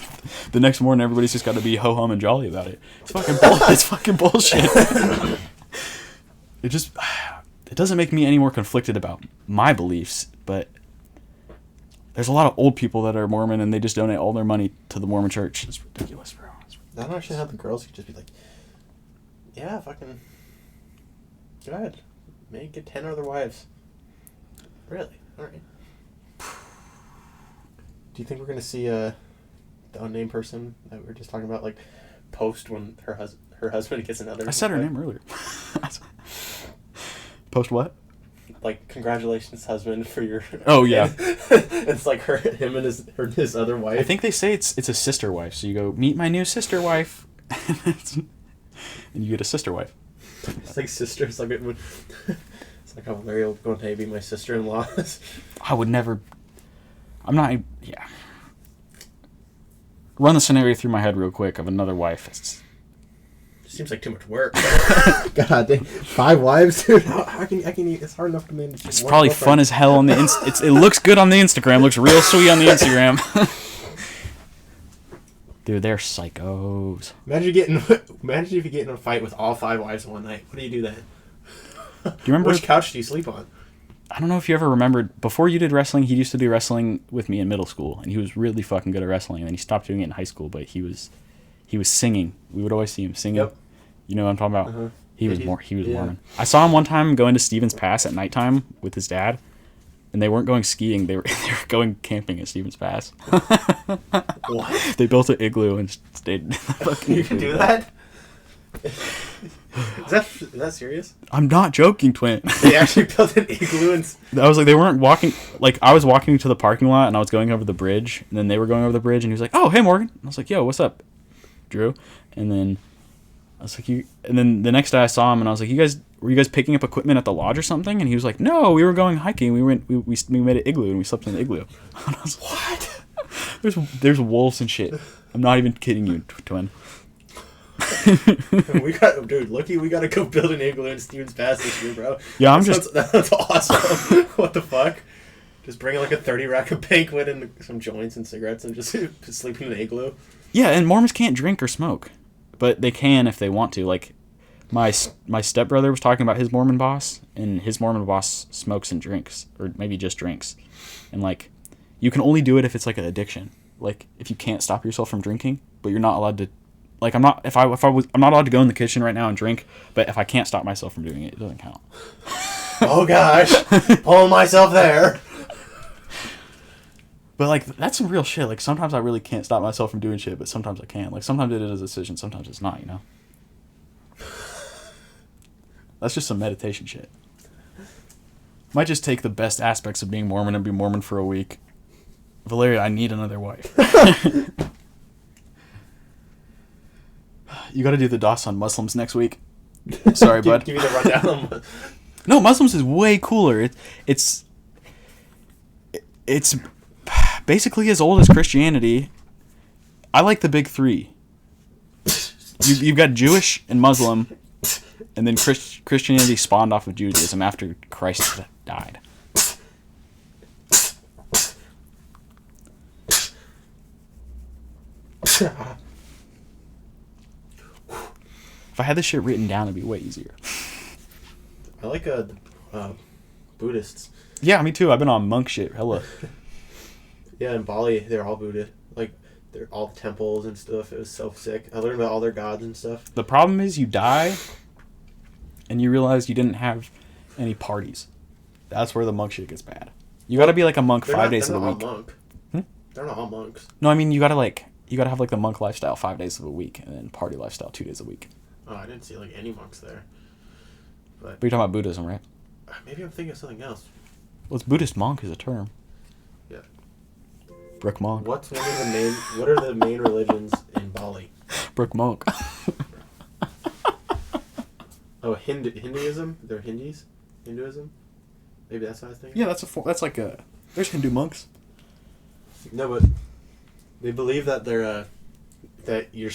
the next morning, everybody's just got to be ho-hum and jolly about it. It's fucking bullshit. It doesn't make me any more conflicted about my beliefs, but there's a lot of old people that are Mormon and they just donate all their money to the Mormon church. It's ridiculous, bro. I don't actually have the girls could just be like, yeah, fucking, go ahead, get 10 other wives. Really? All right. Do you think we're gonna see the unnamed person that we were just talking about, like, post when her husband gets another? I said her name earlier. Post what? Like, congratulations, husband, for your. Oh yeah. It's like him and his other wife. I think they say it's a sister wife. So you go meet my new sister wife, and you get a sister wife. It's like sisters. Like it's like how Larry will go, hey, be my sister-in-law. I would never. I'm not. Yeah. run the scenario through my head real quick of another wife. Seems like too much work. God dang. 5 wives, dude. How can you? It's hard enough to manage. It's probably fun as hell on the it looks good on the Instagram. Looks real sweet on the Instagram. Dude, they're psychos. Imagine if you get in a fight with all 5 wives in one night. What do you do then? Do you remember which couch do you sleep on? I don't know if you ever remembered, before you did wrestling, he used to do wrestling with me in middle school, and he was really fucking good at wrestling, and then he stopped doing it in high school, but he was singing. We would always see him singing. Yep. You know what I'm talking about? Uh-huh. He was Mormon. I saw him one time going to Stevens Pass at nighttime with his dad, and they weren't going skiing, they were going camping at Stevens Pass. What? They built an igloo and stayed in the fucking You can do that? Is that serious? I'm not joking, twin. They actually built an igloo and... I was like, they weren't walking... Like, I was walking to the parking lot, and I was going over the bridge, and then they were going over the bridge, and he was like, oh, hey, Morgan. I was like, yo, what's up, Drew? And then I was like, and then the next day I saw him, and I was like, were you guys picking up equipment at the lodge or something? And he was like, no, we were going hiking. We made an igloo, and we slept in the igloo. And I was like, what? There's wolves and shit. I'm not even kidding you, twin. we gotta go build an igloo in Stevens Pass this year, bro. Yeah, that's awesome. What the fuck? Just bring like a 30 rack of banquet and some joints and cigarettes and just sleep in an igloo. Yeah, and Mormons can't drink or smoke, but they can if they want to. Like my stepbrother was talking about his Mormon boss, and his Mormon boss smokes and drinks, or maybe just drinks, and like you can only do it if it's like an addiction. Like if you can't stop yourself from drinking, but you're not allowed to. Like I'm not allowed to go in the kitchen right now and drink, but if I can't stop myself from doing it, it doesn't count. Oh gosh, pulling myself there. But like that's some real shit. Like sometimes I really can't stop myself from doing shit, but sometimes I can. Like sometimes it is a decision, sometimes it's not. You know. That's just some meditation shit. Might just take the best aspects of being Mormon and be Mormon for a week. Valeria, I need another wife. You got to do the DOS on Muslims next week. Sorry, bud. Give me the rundown. No, Muslims is way cooler. It's basically as old as Christianity. I like the big 3. You've got Jewish and Muslim, and then Christianity spawned off of Judaism after Christ died. If I had this shit written down, it'd be way easier. I like Buddhists. Yeah, me too. I've been on monk shit. Hella. Yeah, in Bali, they're all Buddhist. Like, they're all temples and stuff. It was so sick. I learned about all their gods and stuff. The problem is you die, and you realize you didn't have any parties. That's where the monk shit gets bad. You gotta be like a monk 5 days of the week. They're not all monk. They're not all monks. No, I mean, you gotta have like the monk lifestyle 5 days of a week, and then party lifestyle 2 days a week. Oh, I didn't see like any monks there. But you're talking about Buddhism, right? Maybe I'm thinking of something else. Well, it's Buddhist monk is a term. Yeah. Brook monk. What are the main religions in Bali? Brook monk. Oh, Hinduism? They're Hindis? Hinduism? Maybe that's what I was thinking? Yeah, that's like there's Hindu monks. No, but they believe that they're that your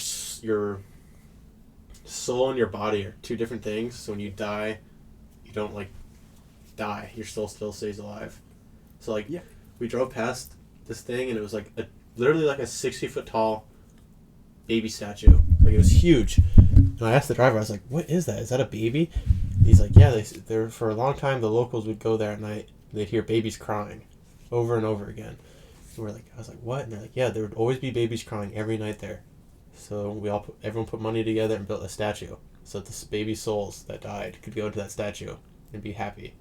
soul and your body are 2 different things. So when you die, you don't like die. Your soul still stays alive. So like, yeah, we drove past this thing and it was like literally like a 60-foot tall baby statue. Like it was huge. And I asked the driver, I was like, "What is that? Is that a baby?" He's like, "Yeah, they're for a long time the locals would go there at night and they'd hear babies crying over and over again." And I was like, "What?" And they're like, "Yeah, there would always be babies crying every night there." So everyone put money together and built a statue so that the baby souls that died could go to that statue and be happy.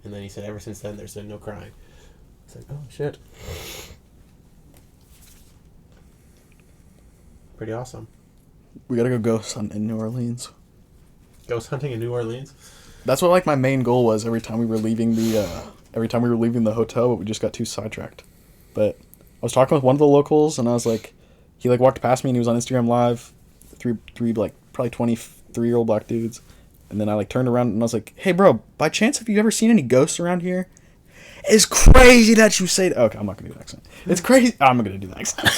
And then he said ever since then there's been no crying. It's like, oh shit. Pretty awesome. We gotta go ghost hunt in New Orleans. Ghost hunting in New Orleans? That's what like my main goal was every time we were leaving the hotel, but we just got too sidetracked. But I was talking with one of the locals and I was like, he like walked past me and he was on Instagram Live, three like probably 23-year-old black dudes, and then I like turned around and I was like, "Hey bro, by chance have you ever seen any ghosts around here?" It's crazy that you say that. Okay, I'm not gonna do the accent. It's crazy. I'm gonna do the accent.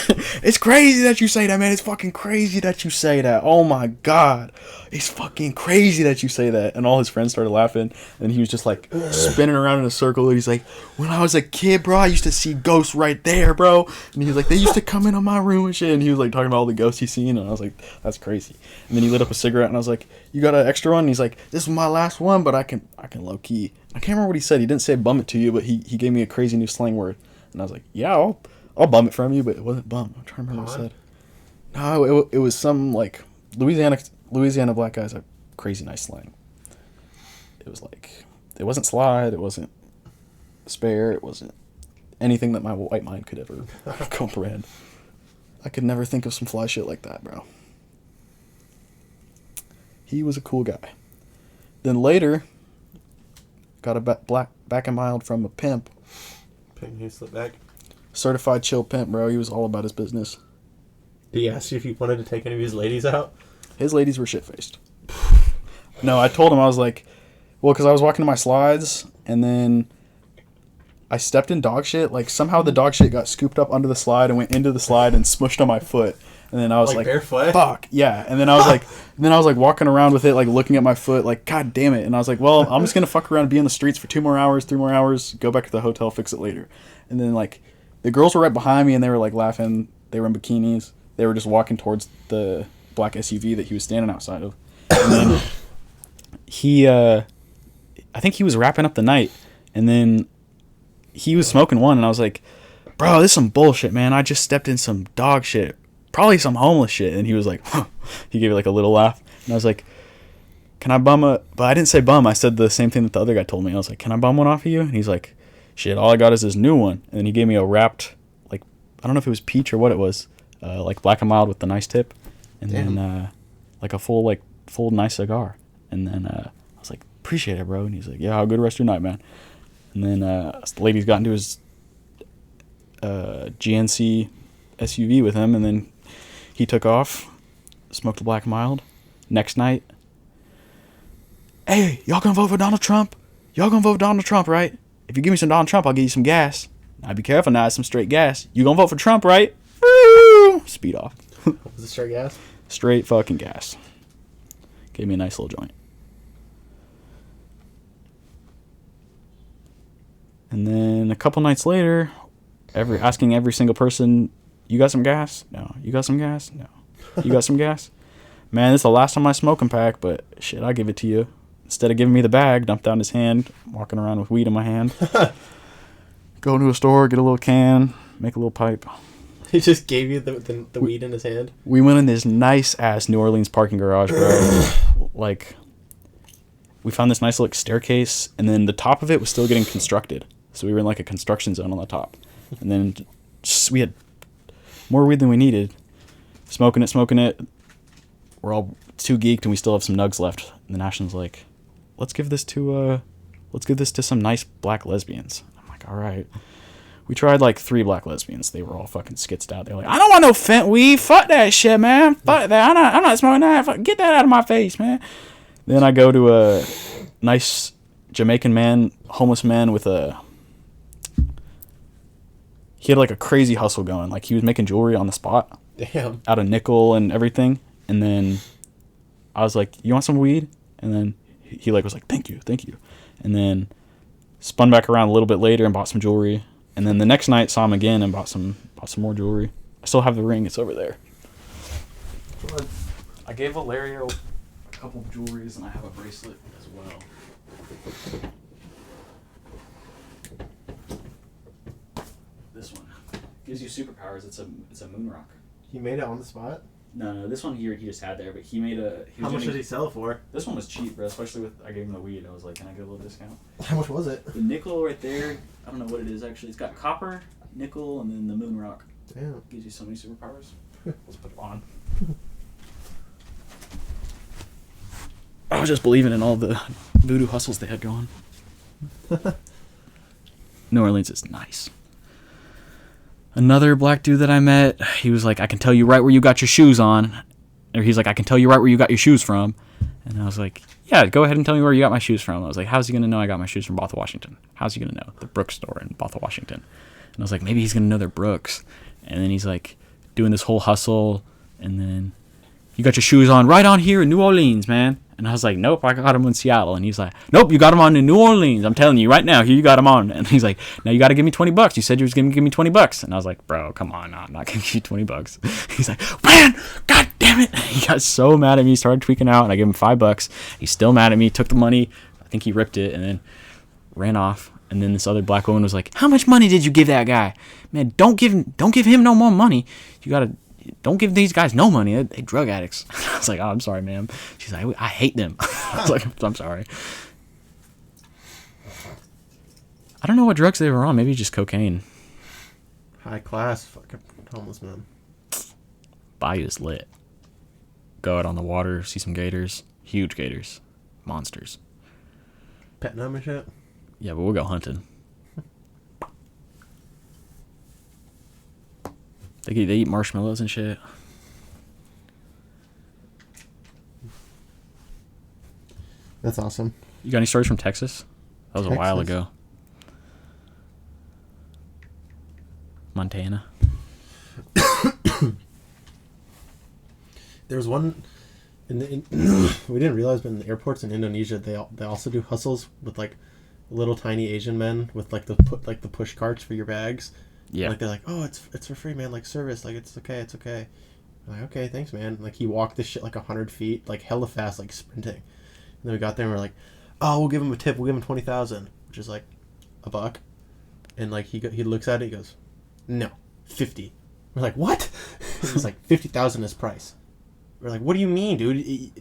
It's crazy that you say that, man. It's fucking crazy that you say that. Oh my god, it's fucking crazy that you say that. And all his friends started laughing, and he was just like spinning around in a circle. And he's like, when I was a kid, bro, I used to see ghosts right there, bro. And he was like, they used to come into my room and shit. And he was like talking about all the ghosts he's seen, and I was like, that's crazy. And then he lit up a cigarette, and I was like, you got an extra one? And he's like, this was my last one, but I can low key. I can't remember what he said. He didn't say bum it to you, but he gave me a crazy new slang word. And I was like, yeah, I'll bum it from you, but it wasn't bum. I'm trying to remember what I said. No, it was some, like, Louisiana black guys have crazy nice slang. It was like, it wasn't slide, it wasn't spare, it wasn't anything that my white mind could ever comprehend. I could never think of some fly shit like that, bro. He was a cool guy. Then later, got a back and mild from a pimp. Pimp who slipped back? Certified chill pimp, bro. He was all about his business. Did he ask you if he wanted to take any of his ladies out? His ladies were shit-faced. No, I told him, I was like, well, because I was walking to my slides, and then I stepped in dog shit. Like, somehow the dog shit got scooped up under the slide and went into the slide and smushed on my foot. And then I was like barefoot? Fuck, yeah. And then I was like, walking around with it, like, looking at my foot, like, god damn it. And I was like, well, I'm just going to fuck around and be in the streets for 2 more hours, 3 more hours, go back to the hotel, fix it later. And then, like, the girls were right behind me, and they were, like, laughing. They were in bikinis. They were just walking towards the black SUV that he was standing outside of. And then I think he was wrapping up the night, and then he was smoking one, and I was like, bro, this is some bullshit, man. I just stepped in some dog shit. Probably some homeless shit. And he was like, huh. He gave like a little laugh. And I was like, can I bum a... But I didn't say bum. I said the same thing that the other guy told me. I was like, can I bum one off of you? And he's like, shit, all I got is this new one. And then he gave me a wrapped, like, I don't know if it was peach or what it was. Like black and mild with the nice tip. And then like a full nice cigar. And then I was like, appreciate it, bro. And he's like, yeah, have a good rest of your night, man. And then the ladies got into his GNC SUV with him, and then he took off, smoked a black mild. Next night, hey, y'all gonna vote for Donald Trump? Y'all gonna vote for Donald Trump, right? If you give me some Donald Trump, I'll give you some gas. Now be careful now, it's some straight gas. You gonna vote for Trump, right? Speed off. Was it straight gas? Straight fucking gas. Gave me a nice little joint. And then a couple nights later, asking every single person, you got some gas? No. You got some gas? No. You got some gas? Man, this is the last time I smoke and pack, but shit, I'll give it to you. Instead of giving me the bag, dumped down his hand, walking around with weed in my hand. Go to a store, get a little can, make a little pipe. He just gave you the weed in his hand? We went in this nice-ass New Orleans parking garage, bro. Like, we found this nice little staircase, and then the top of it was still getting constructed. So we were in like a construction zone on the top. And then we had more weed than we needed. Smoking it. We're all too geeked, and we still have some nugs left. And the National's like, let's give this to some nice black lesbians. I'm like, all right. We tried like 3 black lesbians. They were all fucking skitzed out. They're like, I don't want no fent weed. Fuck that shit, man. Fuck that. I'm not smoking that. Get that out of my face, man. Then I go to a nice Jamaican man, homeless man with he had like a crazy hustle going. Like he was making jewelry on the spot. Damn. Out of nickel and everything. And then I was like, you want some weed? And then he like was like, thank you. And then spun back around a little bit later and bought some jewelry. And then the next night saw him again and bought some more jewelry. I still have the ring. It's over there. I gave Valerio a couple of jewelries, and I have a bracelet as well. This one gives you superpowers. It's a moon rock. He made it on the spot? No, this one here he just had there, but he made a... How much did he sell it for? This one was cheap, bro, especially with... I gave him the weed. I was like, can I get a little discount? How much was it? The nickel right there, I don't know what it is, actually. It's got copper, nickel, and then the moon rock. Damn. Gives you so many superpowers. Let's put it on. I was just believing in all the voodoo hustles they had going. New Orleans is nice. Another black dude that I met, he was like, I can tell you right where you got your shoes on. Or he's like, I can tell you right where you got your shoes from. And I was like, yeah, go ahead and tell me where you got my shoes from. I was like, how's he going to know I got my shoes from Bothell, Washington? How's he going to know? The Brooks store in Bothell, Washington. And I was like, maybe he's going to know they're Brooks. And then he's like doing this whole hustle. And then, you got your shoes on right on here in New Orleans, man. And I was like, nope, I got them in Seattle. And he's like, nope, you got them on in New Orleans. I'm telling you right now, here you got them on. And he's like, now you got to give me $20. You said you was going to give me $20. And I was like, bro, come on, I'm not going to give you $20. He's like, man, god damn it. He got so mad at me, started tweaking out, and I gave him $5. He's still mad at me, took the money. I think he ripped it and then ran off. And then this other black woman was like, how much money did you give that guy? Man, don't give him no more money. Don't give these guys no money. They drug addicts. I was like, oh, I'm sorry, ma'am. She's like, I hate them. I was like, I'm sorry. I don't know what drugs they were on. Maybe just cocaine. High class fucking homeless man. Bayou's lit. Go out on the water, see some gators. Huge gators. Monsters. Petting them and shit? Yeah, but we'll go hunting. They eat marshmallows and shit. That's awesome. You got any stories from Texas? That was a while ago. Montana. There was one we didn't realize, but in the airports in Indonesia, they also do hustles with like little tiny Asian men with like the push carts for your bags. Yeah. Like they're like, oh, it's for free, man. Like service, like it's okay. I'm like, okay, thanks, man. Like he walked this shit like 100 feet, like hella fast, like sprinting. And then we got there and we're like, oh, we'll give him a tip. We'll give him 20,000, which is like $1. And like he looks at it, he goes, no, 50. We're like, what? It's like 50,000 is price. We're like, what do you mean, dude?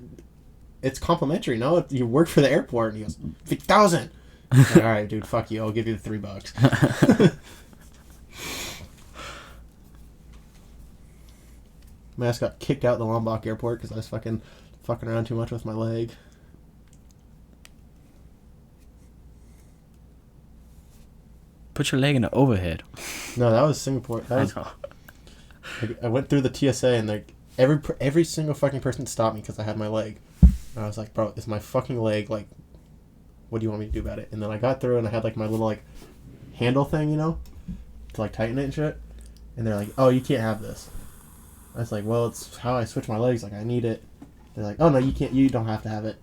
It's complimentary, no? You work for the airport. And he goes, 50,000. Like, all right, dude, fuck you. I'll give you the $3. My ass got kicked out of the Lombok airport because I was fucking around too much with my leg. Put your leg in the overhead. No, that was Singapore. That was, I went through the TSA and like every single fucking person stopped me because I had my leg. And I was like, bro, it's my fucking leg. Like, what do you want me to do about it? And then I got through and I had like my little like handle thing, you know, to like tighten it and shit. And they're like, oh, you can't have this. I was like, well, it's how I switch my legs. Like, I need it. They're like, oh no, you can't. You don't have to have it.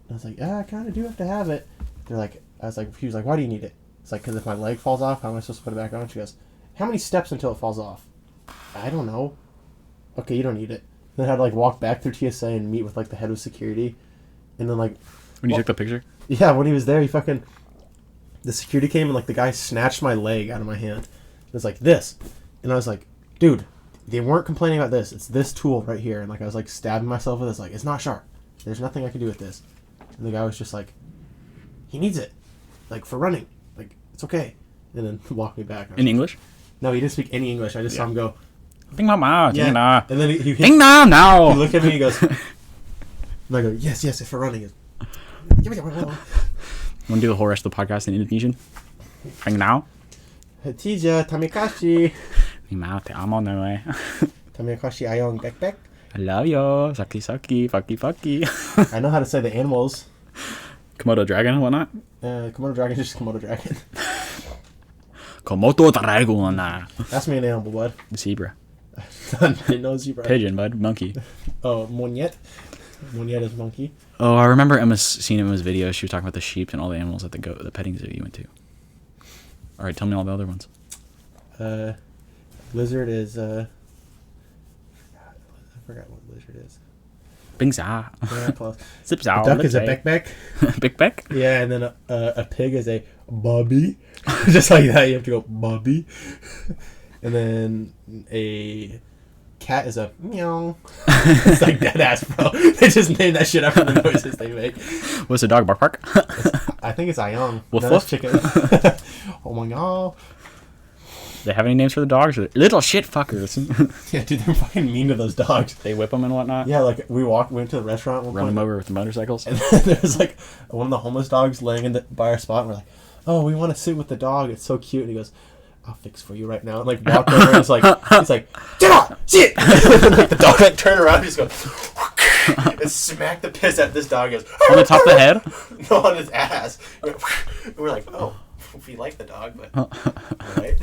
And I was like, yeah, I kind of do have to have it. They're like, he was like, why do you need it? It's like, because if my leg falls off, how am I supposed to put it back on? She goes, how many steps until it falls off? I don't know. Okay, you don't need it. Then I had to like walk back through TSA and meet with like the head of security. And then like, when you took the picture? Yeah, when he was there, the security came and like the guy snatched my leg out of my hand. It was like this. And I was like, dude, they weren't complaining about this. It's this tool right here. And like I was like stabbing myself with this. Like, it's not sharp. There's nothing I can do with this. And the guy was just like, he needs it. Like for running. Like, it's okay. And then walked me back. In English? No, he didn't speak any English. I just saw him go, Ding ma ma, yeah. ding na. And then he ding na now. He looked at me and he goes, and I go, yes, it's for running. You want to do the whole rest of the podcast in Indonesian? Ding now? Hatija, tamikashi. Mimao te amo no eh. Tamikashi ayong backpack. I love you. Saki saki, fucky fucky. I know how to say the animals. Komodo dragon and whatnot? Komodo dragon is just Komodo dragon. Komodo dragon. Ask me an animal, bud. Zebra. I didn't know zebra. Pigeon, bud. Monkey. Oh, monyet. Monyet is monkey. Oh, I remember seeing Emma's video. She was talking about the sheep and all the animals at the petting zoo you went to. All right, tell me all the other ones. Lizard is I forgot what lizard is. Bingza. Yeah, close. Zipzow. A duck is a beck. Beck? Yeah, and then a pig is a bobby. Just like that, you have to go bobby. And then a cat is a meow. It's like dead ass, bro. They just named that shit after the noises they make. What's the dog? Bark bark? I think it's Ayong. Woof no, woof? that's chicken. Oh my god. They have any names for the dogs? Little shit fuckers. Yeah, dude, they're fucking mean to those dogs. They whip them and whatnot? Yeah, like we went to the restaurant. Run them over with the motorcycles? And then there was like one of the homeless dogs laying by our spot. And we're like, oh, we want to sit with the dog. It's so cute. And he goes, I'll fix for you right now. And like walked over and he's like, get out, sit. And like the dog like turned around and just goes, and smacked the piss at this dog. Goes On the top of the head? No, on his ass. We're like, oh, we like the dog, but right.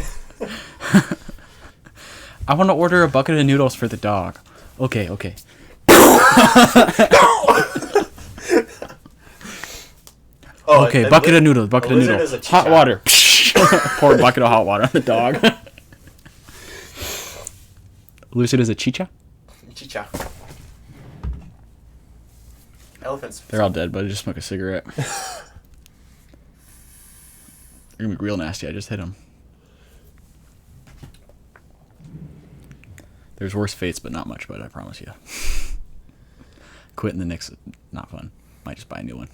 I want to order a bucket of noodles for the dog. Okay. Okay, bucket of noodles. Hot water. Pour a bucket of hot water on the dog. Lucid is a chicha? Chicha. Elephants. They're all dead, but I just smoke a cigarette. They're gonna be real nasty. I just hit them. There's worse fates, but not much, but I promise you. Quitting the Knicks, not fun. Might just buy a new one.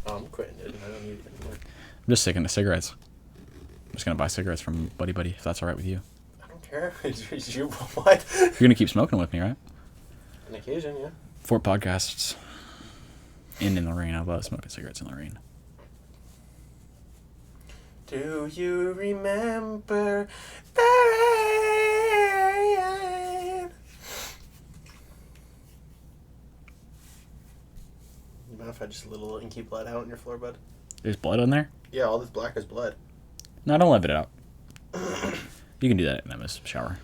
Oh, I'm quitting it. I don't need it anymore. I'm just sick of cigarettes. I'm just gonna buy cigarettes from Buddy Buddy, if that's alright with you. I don't care. You what? You're gonna keep smoking with me, right? On occasion, yeah. 4 podcasts. In the rain. I love smoking cigarettes in the rain. Do you remember the rain? You mind if I just a little inky blood out on your floor, bud? There's blood on there? Yeah, all this black is blood. No, don't let it out. You can do that in Emma's shower.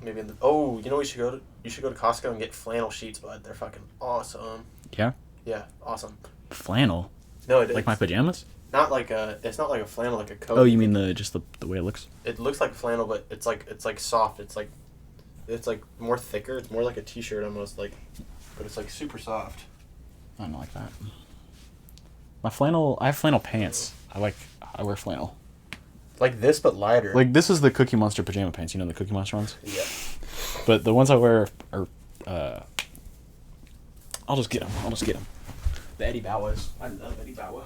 Maybe in the... Oh, you know what you should go to Costco and get flannel sheets, bud. They're fucking awesome. Yeah? Yeah, awesome. Flannel? No, like my pajamas? Not like a... It's not like a flannel, like a coat. Oh, you mean the way it looks? It looks like flannel, but it's like soft. It's like more thicker. It's more like a t-shirt almost, like, but it's like super soft. I don't like that. My flannel... I have flannel pants. I wear flannel. Like this, but lighter. Like, this is the Cookie Monster pajama pants. You know the Cookie Monster ones? Yeah. But the ones I wear are... I'll just get them. The Eddie Bowas. I love Eddie Bowa.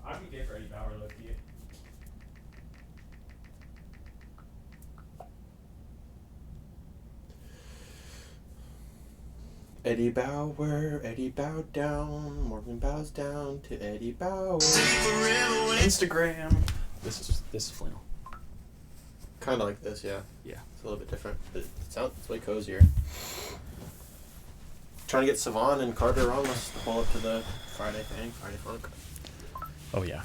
I'd be gay for Eddie Bauer, look. Eddie Bauer, Eddie bowed down, Morgan bows down to Eddie Bauer. Instagram. This is flannel. Kind of like this, yeah. Yeah. It's a little bit different. It's way cozier. Trying to get Savon and Carter on. Let's pull up to the Friday thing, Friday Funk. Oh, yeah.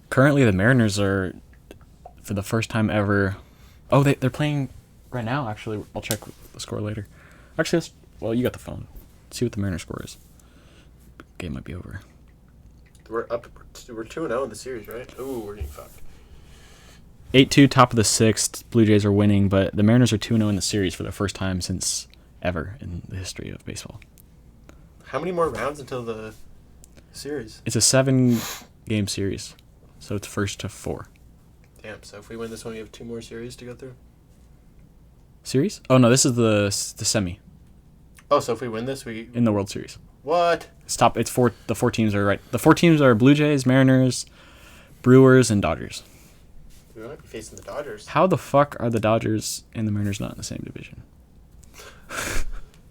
Currently, the Mariners are, for the first time ever... Oh, they're playing right now, actually. I'll check the score later. Actually, you got the phone. Let's see what the Mariners score is. Game might be over. We're 2-0 in the series, right? Ooh, we're getting fucked. 8-2, top of the 6th. Blue Jays are winning, but the Mariners are 2-0 in the series for the first time since ever in the history of baseball. How many more rounds until the series? It's a 7-game series, so it's first to 4. Damn, so if we win this one, we have 2 more series to go through? Series? Oh, no, this is the semi. Oh, so if we win this, we... In the World Series. What? The 4 teams are right. The 4 teams are Blue Jays, Mariners, Brewers, and Dodgers. We might be facing the Dodgers. How the fuck are the Dodgers and the Mariners not in the same division?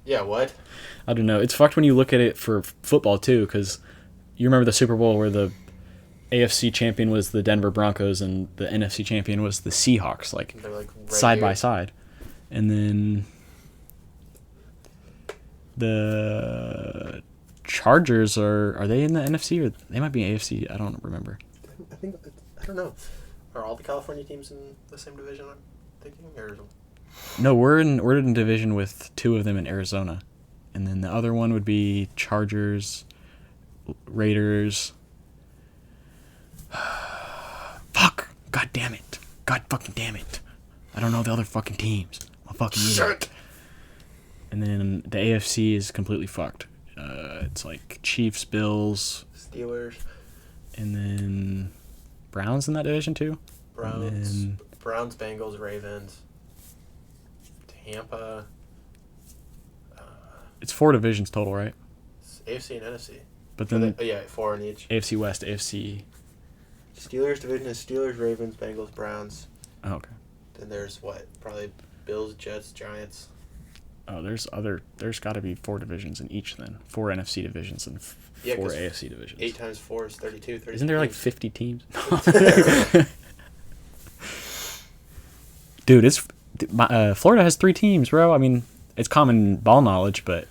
Yeah, what? I don't know. It's fucked when you look at it for football, too, because you remember the Super Bowl where the AFC champion was the Denver Broncos and the NFC champion was the Seahawks, like They're like right side here. by side. And then the Chargers are they in the NFC or they might be AFC? I don't remember. I don't know. Are all the California teams in the same division? I'm thinking, or No, we're in division with 2 of them in Arizona, and then the other one would be Chargers, Raiders. Fuck! God damn it! God fucking damn it! I don't know the other fucking teams. I'm fucking idiot. And then the AFC is completely fucked. It's like Chiefs, Bills, Steelers, and then Browns in that division too. Browns, Bengals, Ravens, Tampa. It's 4 divisions total, right? It's AFC and NFC. But then 4 in each. AFC West, AFC. Steelers division is Steelers, Ravens, Bengals, Browns. Oh, okay. Then there's what? Probably Bills, Jets, Giants. Oh, there's got to be 4 divisions in each then. 4 NFC divisions and 4 AFC divisions. 8 times 4 is 32. Isn't there like 50 teams? Dude, Florida has 3 teams, bro. I mean, it's common ball knowledge, but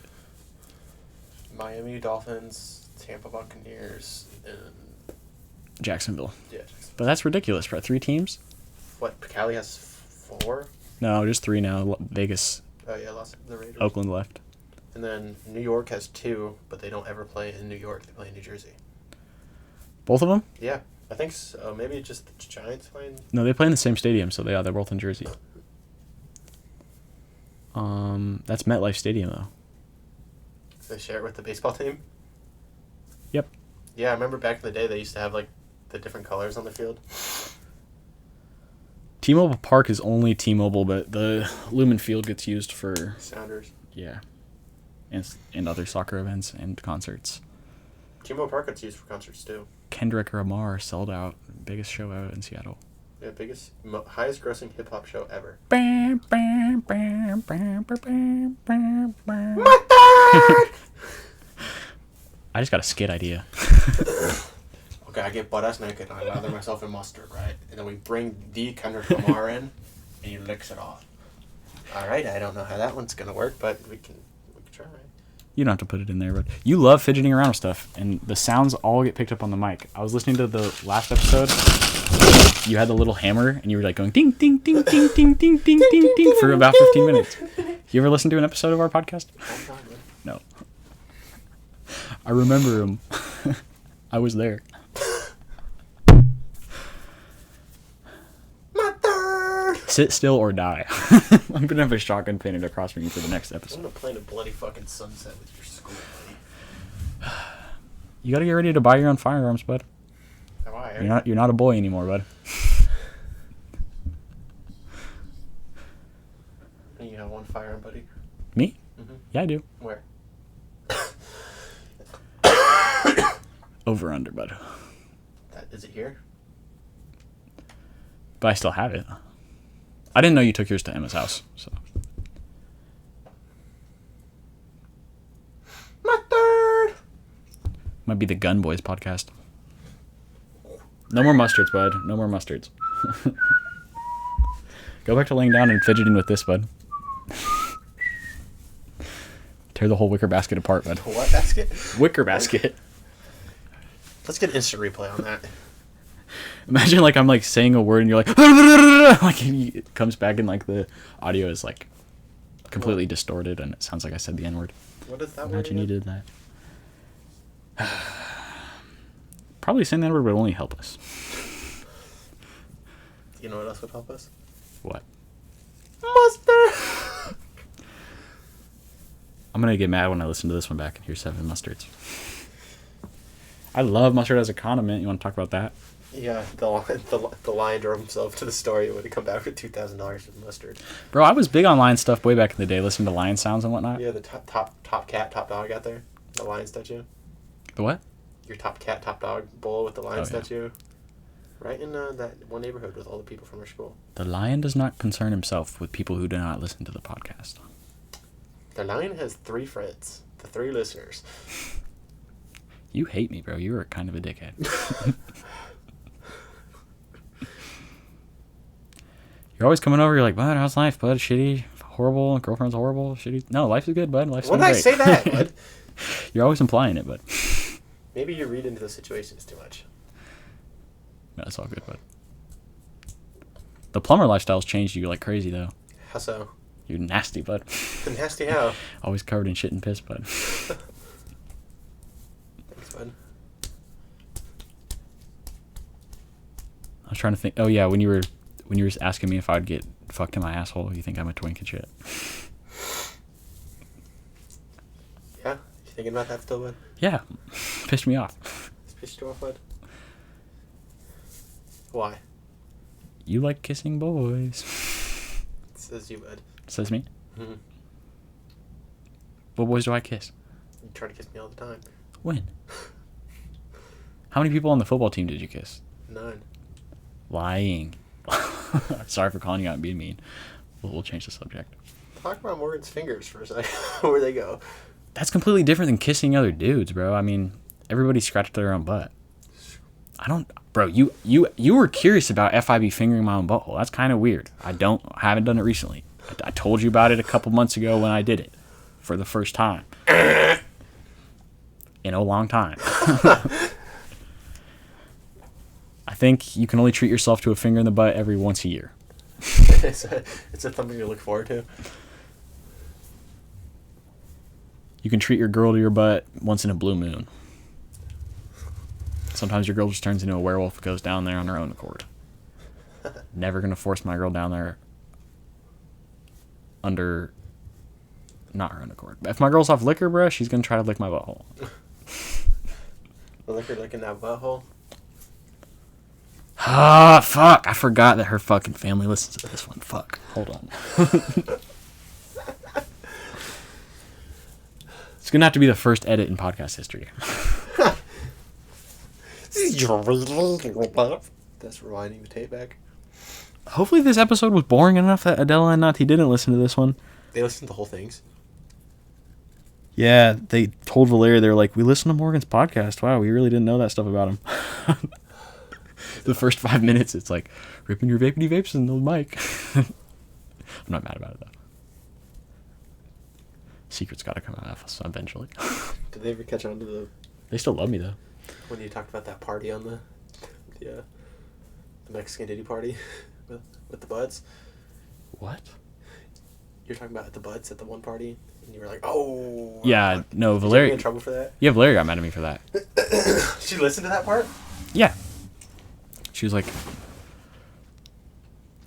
Miami Dolphins, Tampa Buccaneers, and Jacksonville. Yeah, Jacksonville. But that's ridiculous, bro. 3 teams? What? Cali has 4? No, just 3 now. Vegas. Oh yeah, lost the Raiders. Oakland left. And then New York has 2, but they don't ever play in New York. They play in New Jersey. Both of them? Yeah, I think so. Maybe just the Giants playing. No, they play in the same stadium, so they're both in Jersey. That's MetLife Stadium though. They share it with the baseball team. Yep. Yeah, I remember back in the day they used to have like the different colors on the field. T-Mobile Park is only T-Mobile, but the Lumen Field gets used for Sounders. Yeah, and other soccer events and concerts. T-Mobile Park gets used for concerts too. Kendrick Lamar sold out, biggest show out in Seattle. Yeah, highest grossing hip hop show ever. I just got a skit idea. Okay, I get butt ass naked and I lather myself in mustard, right? And then we bring the Kendrick Lamar in and he licks it off. Alright, I don't know how that one's gonna work, but we can try. You don't have to put it in there, but you love fidgeting around with stuff, and the sounds all get picked up on the mic. I was listening to the last episode. You had the little hammer, and you were like going ding, ding, ding, ding, ding, ding, ding, ding, ding for about 15 minutes. You ever listen to an episode of our podcast? No. I remember him. I was there. Sit still or die. I'm gonna have a shotgun painted across from you for the next episode. I'm gonna play in a bloody fucking sunset with your school, buddy. You gotta get ready to buy your own firearms, bud. Why? You're not a boy anymore, bud. You have one firearm, buddy. Me? Mm-hmm. Yeah, I do. Where? Over under, bud. Is it here? But I still have it. I didn't know you took yours to Emma's house, so. Mustard! Might be the Gun Boys podcast. No more mustards, bud. No more mustards. Go back to laying down and fidgeting with this, bud. Tear the whole wicker basket apart, bud. What basket? Wicker basket. Let's get instant replay on that. Imagine like I'm like saying a word and you're like like it comes back and like the audio is like completely distorted and it sounds like I said the N-word. What is that word? Imagine you did that. Probably saying the N-word would only help us. You know what else would help us? What? Mustard! I'm gonna get mad when I listen to this one back and hear 7 mustards. I love mustard as a condiment. You want to talk about that? Yeah, the lion drove himself to the store. He would have come back with $2,000 with mustard. Bro, I was big on lion stuff way back in the day, listening to lion sounds and whatnot. Yeah, the top cat, top dog out there. The lion statue. The what? Your top cat, top dog bull with the lion Oh, statue. Yeah. Right in that one neighborhood with all the people from our school. The lion does not concern himself with people who do not listen to the podcast. The lion has 3 friends. The 3 listeners. You hate me, bro. You are kind of a dickhead. You're always coming over. You're like, bud, how's life, bud? Shitty, horrible. Girlfriend's horrible. Shitty. No, life is good, bud. Life's when great. did I say that, bud? You're always implying it, bud. Maybe you read into the situations too much. No, it's all good, bud. The plumber lifestyle's changed you like crazy, though. How so? You're nasty, bud. Nasty how? Always covered in shit and piss, bud. Thanks, bud. I was trying to think. Oh yeah, when you were asking me if I'd get fucked in my asshole, you think I'm a twink and shit. Yeah, you thinking about that still, bud? Yeah, pissed me off. It's pissed you off, bud? Why? You like kissing boys. It says you, bud. Says me. Mm-hmm. What boys do I kiss? You try to kiss me all the time. When? How many people on the football team did you kiss? None. Lying. Sorry for calling you out and being mean. We'll change the subject. Talk about Morgan's fingers for a second. Where they go? That's completely different than kissing other dudes, bro. I mean, everybody scratched their own butt. Bro, you were curious about FIB fingering my own butthole. That's kind of weird. I haven't done it recently. I told you about it a couple months ago when I did it for the first time in a long time. I think you can only treat yourself to a finger in the butt every once a year. It's something you look forward to. You can treat your girl to your butt once in a blue moon. Sometimes your girl just turns into a werewolf and goes down there on her own accord. Never gonna force my girl down there under not her own accord. If my girl's off liquor, bro, she's gonna try to lick my butthole. The liquor licking that butthole. Ah, fuck. I forgot that her fucking family listens to this one. Fuck. Hold on. It's gonna have to be the first edit in podcast history. That's rewinding the tape back. Hopefully this episode was boring enough that Adela and Nati didn't listen to this one. They listened to the whole things. Yeah, they told Valeria, they were like, we listened to Morgan's podcast. Wow, we really didn't know that stuff about him. The first 5 minutes, it's like, ripping your vapity vapes in the mic. I'm not mad about it, though. Secret's got to come out eventually. Did they ever catch on to the... They still love me, though. When you talked about that party on the Mexican Diddy party with the buds? What? You're talking about the buds at the one party, and you were like, "Oh." Yeah, no, Valeria. Did you get in trouble for that? Yeah, Valeria got mad at me for that. She listened to that part? Yeah. She was like,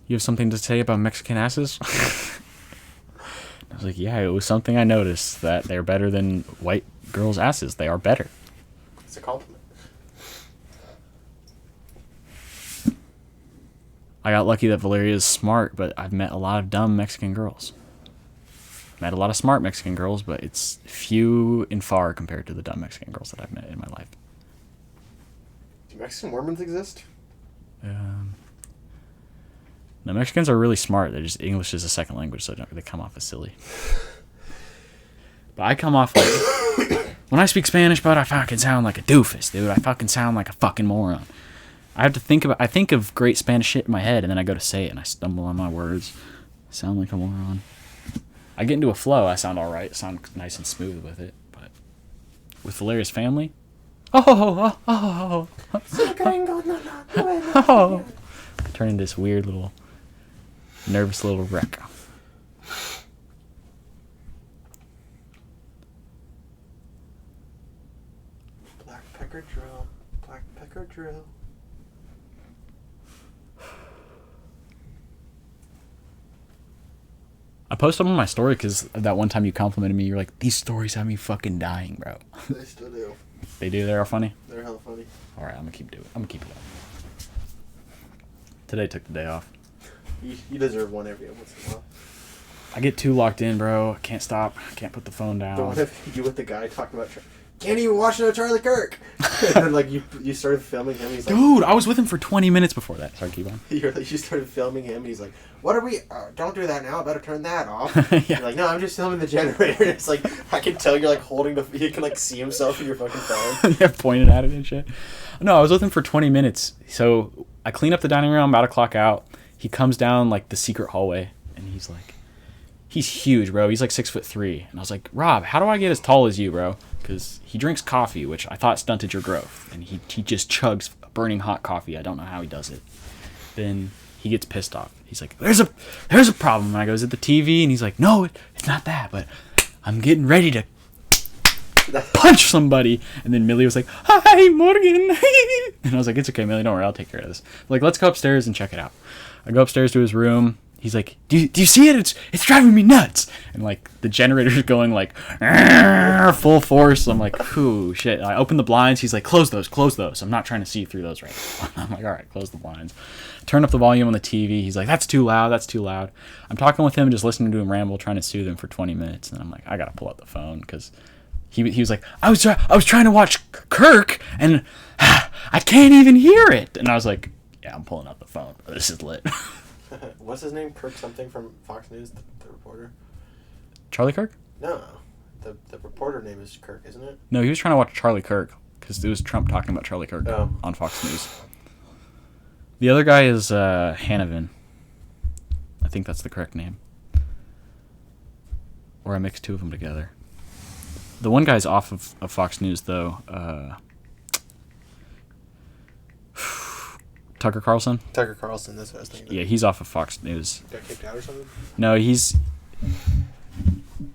"You have something to say about Mexican asses?" I was like, "Yeah, it was something I noticed that they're better than white girls' asses. They are better." It's a compliment. I got lucky that Valeria is smart, but I've met a lot of dumb Mexican girls. Met a lot of smart Mexican girls, but it's few and far compared to the dumb Mexican girls that I've met in my life. Do Mexican Mormons exist? No, Mexicans are really smart. They're just English is a second language, so they come off as silly. But I come off like... When I speak Spanish, but I fucking sound like a doofus, dude. I fucking sound like a fucking moron. I think of great Spanish shit in my head, and then I go to say it, and I stumble on my words. I sound like a moron. I get into a flow. I sound all right. I sound nice and smooth with it. But with Valeria's family, I turn into this weird little, nervous little wreck. Black pepper drill. Black pepper drill. I posted them on my story because that one time you complimented me. You're like, these stories have me fucking dying, bro. They still do. They do? They're all funny? They're hella funny. Alright, I'm gonna keep doing it. I'm gonna keep it up. Today took the day off. You deserve one every once in a while. I get too locked in, bro. I can't stop. I can't put the phone down. The one of you with the guy talking about... Can't even watch no Charlie Kirk. And then, like, you started filming him. He's like, dude, I was with him for 20 minutes before that. Sorry, keep on. You started filming him, and he's like, what are we... don't do that now. I better turn that off. Yeah. You're like, no, I'm just filming the generator. And it's like, I can tell you're, like, holding the... You can, like, see himself in your fucking phone. Yeah, pointed at it and shit. No, I was with him for 20 minutes. So I clean up the dining room. I'm about to clock out. He comes down, like, the secret hallway, and he's like... He's huge, bro. He's like 6'3". And I was like, Rob, how do I get as tall as you, bro? Because he drinks coffee, which I thought stunted your growth. And he just chugs burning hot coffee. I don't know how he does it. Then he gets pissed off. He's like, there's a problem. And I go, is it the TV? And he's like, no, it's not that. But I'm getting ready to punch somebody. And then Millie was like, hi, Morgan. And I was like, it's okay, Millie. Don't worry. I'll take care of this. Like, let's go upstairs and check it out. I go upstairs to his room. He's like, do you see it? It's driving me nuts. And like the generator's going like full force. I'm like, ooh, shit. I open the blinds. He's like, close those. I'm not trying to see through those right now. I'm like, all right, close the blinds. Turn up the volume on the TV. He's like, that's too loud. I'm talking with him, just listening to him ramble, trying to soothe him for 20 minutes. And I'm like, I gotta pull out the phone because he was like, I was trying to watch Kirk and I can't even hear it. And I was like, yeah, I'm pulling out the phone. This is lit. What's his name? Kirk something from Fox News, the reporter? Charlie Kirk? No. The reporter name is Kirk, isn't it? No, he was trying to watch Charlie Kirk because it was Trump talking about Charlie Kirk on Fox News. The other guy is Hanavan. I think that's the correct name. Or I mixed two of them together. The one guy's off of Fox News, though. Tucker Carlson? Tucker Carlson, that's what I was thinking. Yeah, he's off of Fox News. Got kicked out or something? No, he's...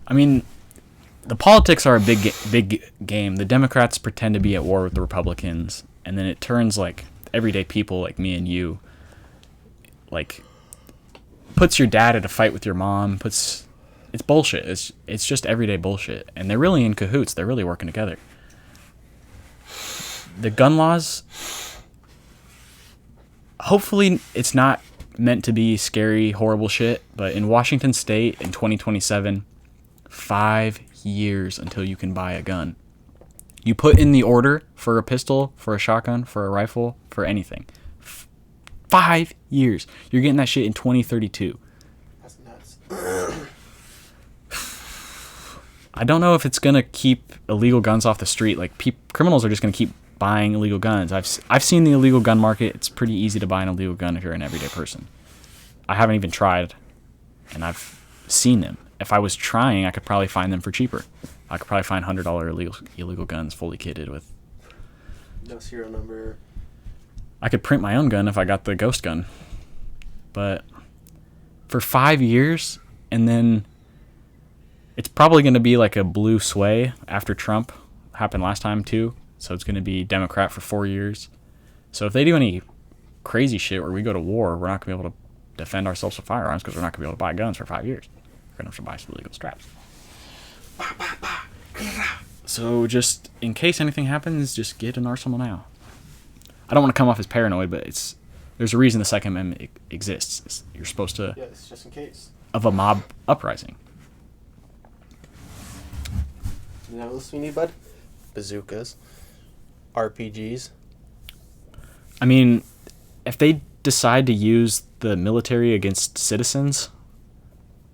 I mean, the politics are a big game. The Democrats pretend to be at war with the Republicans, and then it turns, like, everyday people like me and you, like, puts your dad at a fight with your mom, it's bullshit. It's just everyday bullshit. And they're really in cahoots. They're really working together. The gun laws, hopefully it's not meant to be scary, horrible shit, but in Washington State in 2027, 5 years until you can buy a gun. You put in the order for a pistol, for a shotgun, for a rifle, for anything. 5 years. You're getting that shit in 2032. That's nuts. I don't know if it's gonna keep illegal guns off the street. Like, criminals are just gonna keep buying illegal guns. I've seen the illegal gun market. It's pretty easy to buy an illegal gun if you're an everyday person. I haven't even tried, and I've seen them. If I was trying, I could probably find them for cheaper. I could probably find $100 illegal guns fully kitted with. No serial number. I could print my own gun if I got the ghost gun. But for 5 years, and then it's probably going to be like a blue sway after Trump happened last time too. So it's going to be Democrat for 4 years. So if they do any crazy shit where we go to war, we're not going to be able to defend ourselves with firearms because we're not going to be able to buy guns for 5 years. We're going to have to buy some illegal straps. So just in case anything happens, just get an arsenal now. I don't want to come off as paranoid, but there's a reason the Second Amendment exists. You're supposed to... Yeah, it's just in case. Of a mob uprising. You know what else we need, bud? Bazookas. RPGs. I mean, if they decide to use the military against citizens,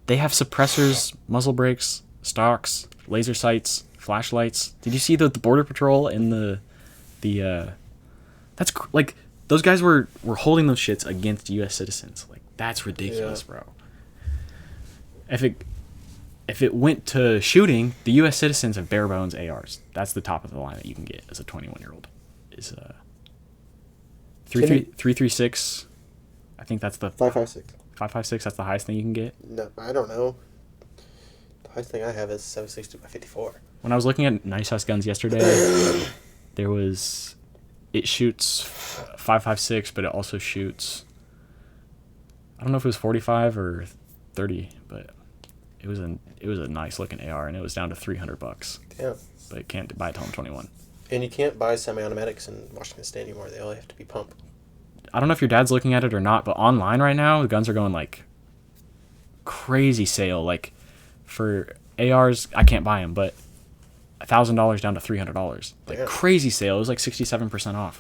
they have suppressors, muzzle brakes, stocks, laser sights, flashlights. Did you see the Border Patrol in the that's like those guys were holding those shits against U.S. citizens. Like, that's ridiculous, bro. If it went to shooting, the U.S. citizens have bare bones ARs. That's the top of the line that you can get as a 21-year-old. Is 336. I think that's the 556. 556. That's the highest thing you can get. No, I don't know. The highest thing I have is 760 by 54. When I was looking at nice ass guns yesterday, it shoots 556, but it also shoots. I don't know if it was 45 or 30, but it was a nice looking AR, and it was down to $300. Yeah. But it can't buy it till I'm 21. And you can't buy semi-automatics in Washington State anymore. They all have to be pump. I don't know if your dad's looking at it or not, but online right now, the guns are going like crazy sale. Like for ARs, I can't buy them, but $1,000 down to $300. Like crazy sale. It was like 67% off.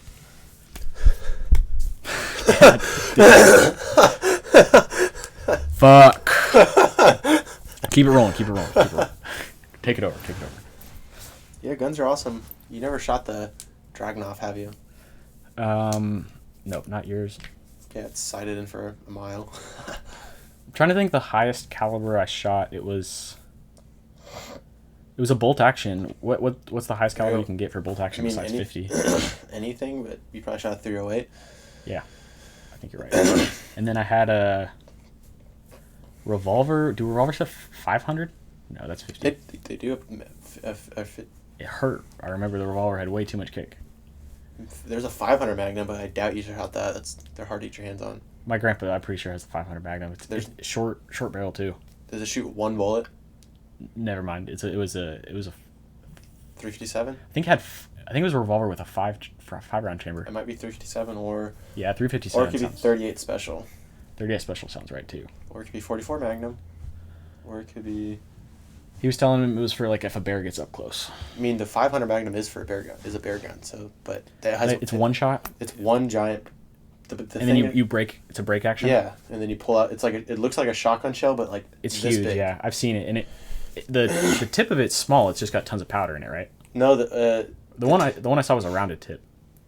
Fuck. Keep it rolling. Take it over. Yeah, guns are awesome. You never shot the Dragunov, have you? Nope, not yours. Yeah, it's sighted in for a mile. I'm trying to think the highest caliber I shot. It was a bolt action. What's the highest caliber you can get for bolt action besides 50? Anything, but you probably shot a 308. Yeah, I think you're right. And then I had a revolver. Do revolvers have 500? No, that's 50. They do. It hurt. I remember the revolver had way too much kick. There's a 500 Magnum, but I doubt you shot that. They're hard to get your hands on. My grandpa, I'm pretty sure, has a 500 Magnum. There's short barrel too. Does it shoot one bullet? Never mind. It was a 357. I think it was a revolver with a 5 round chamber. It might be 357 or 357. Or it could be 38 special. 38 special sounds right too. Or it could be 44 Magnum. Or it could be. He was telling him it was for like if a bear gets up close. I mean, the 500 Magnum is for a bear gun. So, but that has. It's one shot. It's one giant. And then you break. It's a break action. Yeah, and then you pull out. It's like it looks like a shotgun shell, but like it's huge. Big. Yeah, I've seen it, and the tip of it's small. It's just got tons of powder in it, right? No, the one I saw was a rounded tip.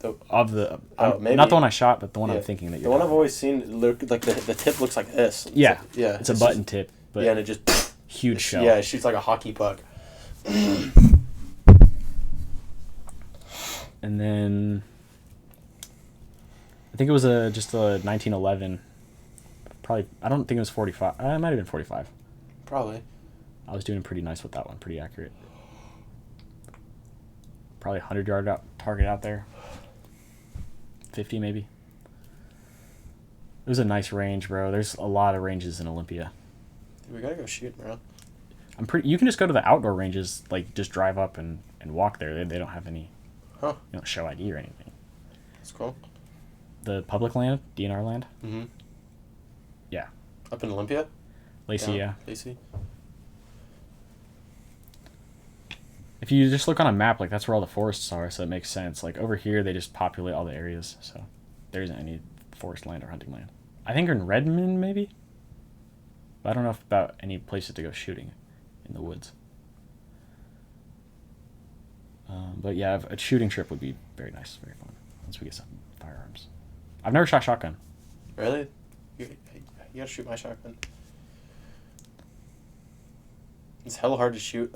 Maybe. Not the one I shot, but the one I'm thinking that you're. The one I've always seen, like the tip looks like this. Yeah, yeah. It's a button tip, but and it just huge shell. Yeah, it shoots like a hockey puck. And then I think it was just a 1911. Probably, I don't think it was 45. It might have been 45. Probably. I was doing pretty nice with that one, pretty accurate. Probably 100-yard target out there. 50 maybe. It was a nice range, bro. There's a lot of ranges in Olympia. Dude, we gotta go shoot, bro. You can just go to the outdoor ranges, like just drive up and walk there. They don't have any show ID or anything. That's cool. The public land, DNR land. Mm-hmm. Yeah. Up in Olympia? Lacey, yeah. Lacey. If you just look on a map, like that's where all the forests are, so it makes sense. Like over here, they just populate all the areas, so there isn't any forest land or hunting land. I think in Redmond, maybe? But I don't know about any places to go shooting in the woods. But yeah, a shooting trip would be very nice, very fun, once we get some firearms. I've never shot shotgun. Really? You gotta shoot my shotgun. It's hella hard to shoot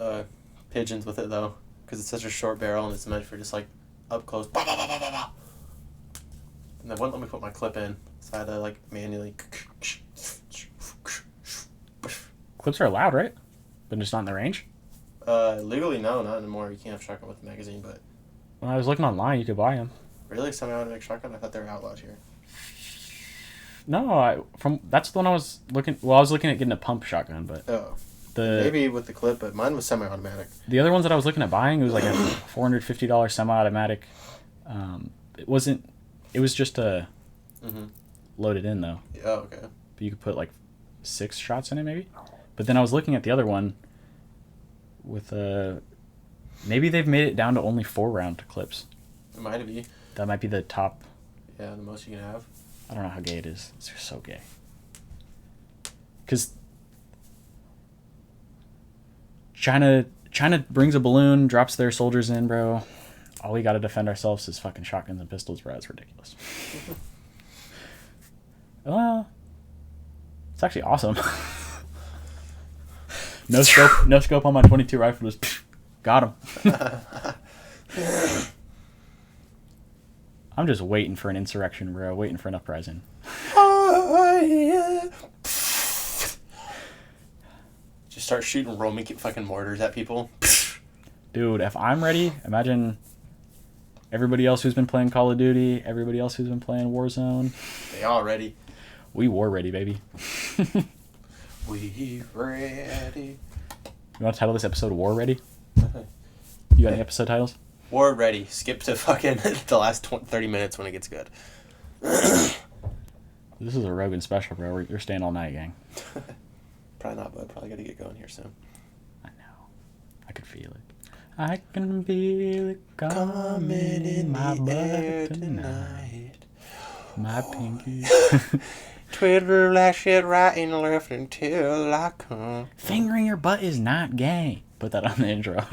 pigeons with it, though, because it's such a short barrel and it's meant for just, like, up close. Bah, bah, bah, bah, bah, bah. And they wouldn't let me put my clip in, so I had to, like, manually... Clips are allowed, right? But just not in the range? Legally, no, not anymore. You can't have shotgun with a magazine, but... When I was looking online, you could buy them. Really? Semi-automatic shotgun? I thought they were outlawed here. No, that's the one I was looking... Well, I was looking at getting a pump shotgun, but... Oh. Maybe with the clip, but mine was semi-automatic. The other ones that I was looking at buying, it was like a $450 semi-automatic. It wasn't... It was just loaded in, though. Oh, okay. But you could put, like, 6 shots in it, maybe? But then I was looking at the other one with maybe they've made it down to only 4-round clips. It might be. That might be the top. Yeah, the most you can have. I don't know how gay it is. It's so gay. Because China brings a balloon, drops their soldiers in, bro. All we got to defend ourselves is fucking shotguns and pistols, bro. It's ridiculous. Well, it's actually awesome. No scope on my 22 rifle. Just got him. I'm just waiting for an insurrection, bro. Waiting for an uprising. Oh, yeah. Just start shooting Roman fucking mortars at people. Dude, if I'm ready, imagine everybody else who's been playing Call of Duty, everybody else who's been playing Warzone. They all ready. We war ready, baby. We ready. You want to title this episode War Ready? You got any episode titles? War ready. Skip to fucking the last 30 minutes when it gets good. This is a Rogan special, bro. You're staying all night, gang. Probably not, but probably got to get going here soon. I know. I could feel it. I can feel it coming in my butt tonight. My pinky. Twiddle that shit right and left until I come. Fingering your butt is not gay. Put that on the intro.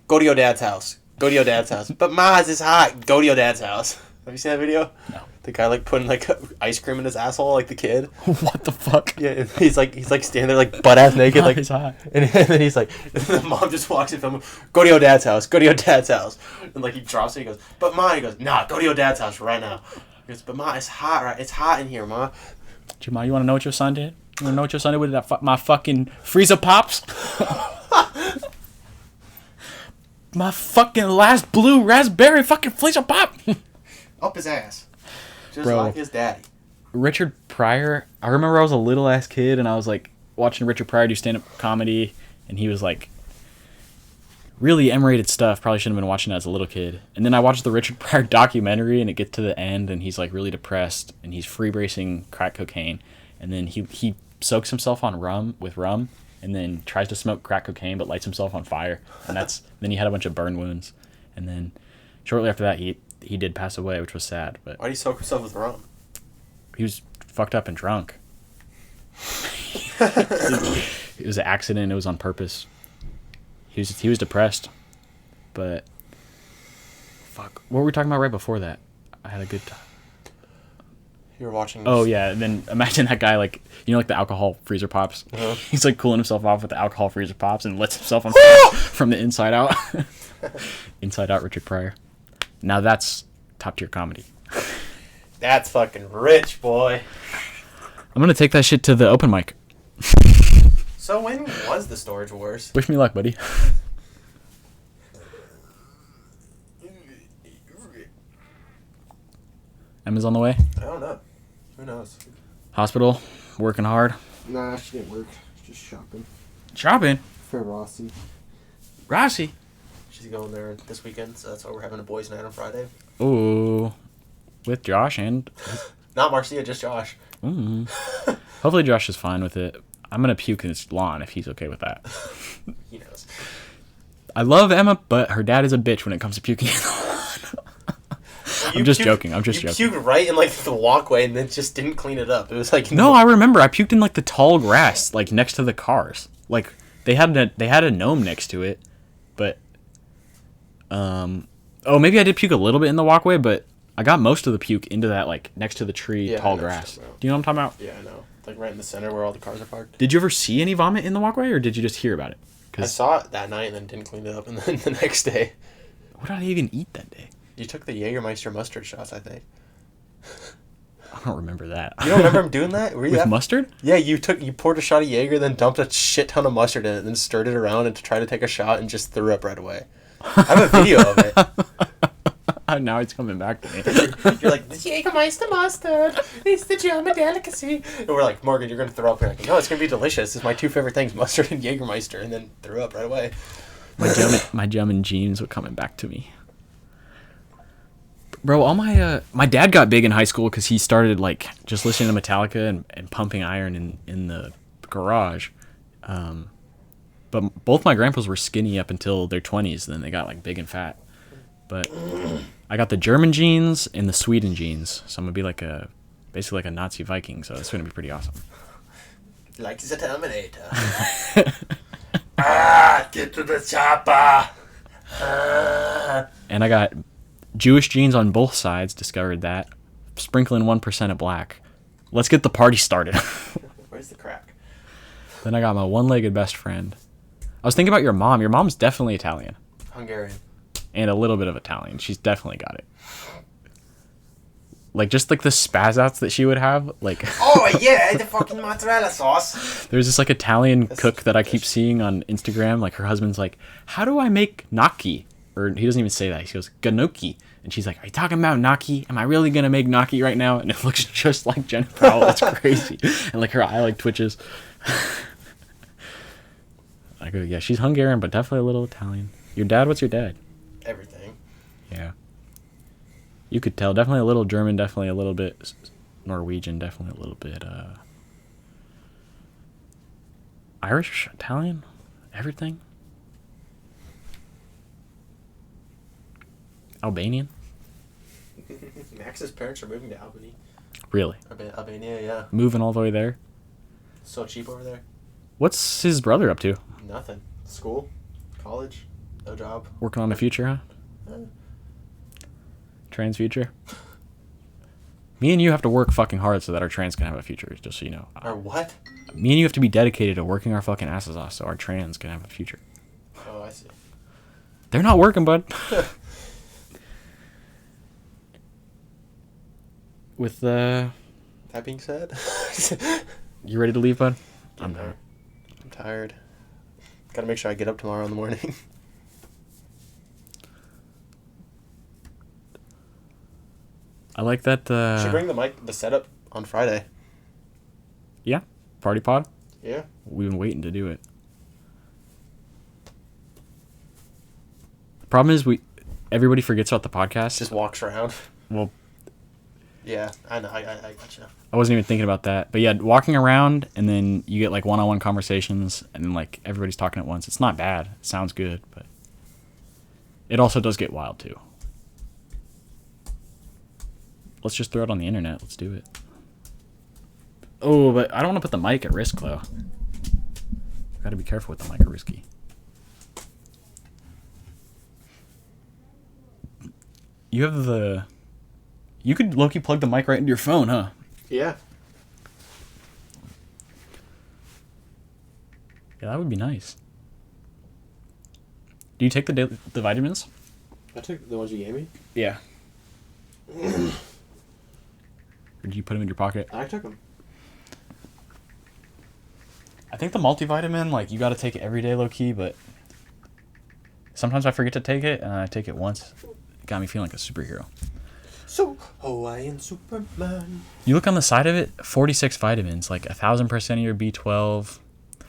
Go to your dad's house. Go to your dad's house. But Maz is hot. Go to your dad's house. Have you seen that video? No. The guy like putting like ice cream in his asshole, like the kid. What the fuck? Yeah, and he's like standing there like butt ass naked, like he's hot. And then he's like, and the mom just walks in film. Go to your dad's house. Go to your dad's house. And like he drops it. He goes, but Ma, he goes, nah, go to your dad's house right now. He goes, but Ma, it's hot, right? It's hot in here, Ma. Jamal, you want to know what your son did? You want to know what your son did with that my fucking freezer pops? My fucking last blue raspberry fucking freezer pop. Up his ass. Just Bro, like his daddy. Richard Pryor, I remember I was a little ass kid and I was like watching Richard Pryor do stand-up comedy and he was like really M-rated stuff. Probably shouldn't have been watching that as a little kid. And then I watched the Richard Pryor documentary and it gets to the end and he's like really depressed and he's free-bracing crack cocaine. And then he soaks himself on rum and then tries to smoke crack cocaine but lights himself on fire. And then he had a bunch of burn wounds. And then shortly after that he did pass away, which was sad. But why'd he soak himself with rum? He was fucked up and drunk. It was an accident. It was on purpose. He was depressed, but fuck. What were we talking about right before that? I had a good time. You were watching. Oh yeah, and then imagine that guy like like the alcohol freezer pops. Uh-huh. He's like cooling himself off with the alcohol freezer pops and lets himself on fire from the inside out. Inside out, Richard Pryor. Now that's top tier comedy. That's fucking rich, boy. I'm gonna take that shit to the open mic. So when was the Storage Wars? Wish me luck, buddy. Emma's on the way. I don't know. Who knows? Hospital, working hard. Nah, she didn't work. Just shopping. Shopping? For Rossi. Rossi? She's going there this weekend, so that's why we're having a boys' night on Friday. Ooh. With Josh and... Not Marcia, just Josh. Mm. Hopefully Josh is fine with it. I'm going to puke in his lawn if he's okay with that. He knows. I love Emma, but her dad is a bitch when it comes to puking in the lawn. I'm just joking. You puked right in like the walkway and then just didn't clean it up. It was like no, I remember. I puked in like the tall grass, like next to the cars. Like they had a gnome next to it, but maybe I did puke a little bit in the walkway, but I got most of the puke into that like next to the tree, tall grass. Do you know what I'm talking about? Yeah, I know. Like right in the center where all the cars are parked. Did you ever see any vomit in the walkway, or did you just hear about it? I saw it that night and then didn't clean it up, and then the next day. What did I even eat that day? You took the Jägermeister mustard shots, I think. I don't remember that. You don't remember him doing that? Were you With mustard? Yeah, you poured a shot of Jaeger, then dumped a shit ton of mustard in it, then stirred it around and tried to take a shot and just threw up right away. I have a video of it. Now it's coming back to me. You're like, the Jägermeister mustard, it's the German delicacy. And we're like, Morgan, you're going to throw up. You're like, no, it's going to be delicious. It's my two favorite things, mustard and Jägermeister, and then threw up right away. My German genes were coming back to me. Bro, all my dad got big in high school because he started like just listening to Metallica and pumping iron in the garage. But both my grandpas were skinny up until their 20s, and then they got like big and fat. But I got the German genes and the Sweden genes, so I'm gonna be like basically like a Nazi Viking. So it's gonna be pretty awesome. Like the Terminator. Get to the chopper. And I got Jewish genes on both sides, discovered that. Sprinkling 1% of black. Let's get the party started. Where's the crack? Then I got my one-legged best friend. I was thinking about your mom. Your mom's definitely Italian. Hungarian. And a little bit of Italian. She's definitely got it. Like, just like the spaz outs that she would have. Like, oh, yeah, the fucking mozzarella sauce. There's this, like, Italian cook that I keep seeing on Instagram. Like, her husband's like, how do I make gnocchi? Or he doesn't even say that. He goes, gnocchi. And she's like, are you talking about gnocchi? Am I really going to make gnocchi right now? And it looks just like Jennifer Powell. It's crazy. And, like, her eye, like, twitches. I go, yeah, she's Hungarian, but definitely a little Italian. Your dad, what's your dad? Everything. Yeah. You could tell. Definitely a little German, definitely a little bit Norwegian, definitely a little bit Irish, Italian, everything. Albanian. Max's parents are moving to Albany. Really? Albania, yeah. Moving all the way there? So cheap over there. What's his brother up to? Nothing. School, college, no job. Working on a future, huh? Yeah. Trans future? Me and you have to work fucking hard so that our trans can have a future, just so you know. Our what? Me and you have to be dedicated to working our fucking asses off so our trans can have a future. Oh, I see. They're not working, bud. With that being said, you ready to leave, bud? I'm tired. Gotta make sure I get up tomorrow in the morning. I like that. Should bring the setup on Friday. Yeah, party pod. Yeah, we've been waiting to do it. The problem is everybody forgets about the podcast. Just walks around. Well. Yeah, I know. I gotcha. I wasn't even thinking about that. But yeah, walking around and then you get like one-on-one conversations and then like everybody's talking at once. It's not bad. It sounds good, but it also does get wild too. Let's just throw it on the internet. Let's do it. Oh, but I don't want to put the mic at risk though. Got to be careful with the mic at risky. You have the. You could low-key plug the mic right into your phone, huh? Yeah. Yeah, that would be nice. Do you take the vitamins? I took the ones you gave me. Yeah. Or did you put them in your pocket? I took them. I think the multivitamin, like, you gotta take it every day low-key, but sometimes I forget to take it, and I take it once. It got me feeling like a superhero. So, Hawaiian Superman. You look on the side of it, 46 vitamins, like 1,000% of your B12.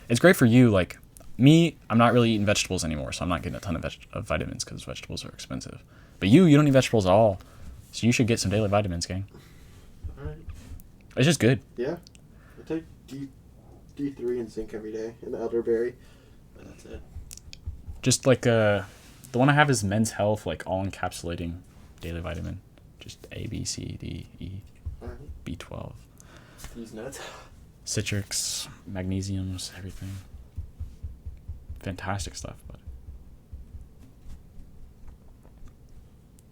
It's great for you, like, me, I'm not really eating vegetables anymore, so I'm not getting a ton of vitamins because vegetables are expensive. But you don't eat vegetables at all, so you should get some daily vitamins, gang. Alright. It's just good. Yeah. I take D3 and zinc every day, and elderberry, but that's it. Just like, the one I have is Men's Health, like, all-encapsulating daily vitamin. Just A, B, C, D, E, Alright. B12. These nuts. Citrix, magnesiums, everything. Fantastic stuff, but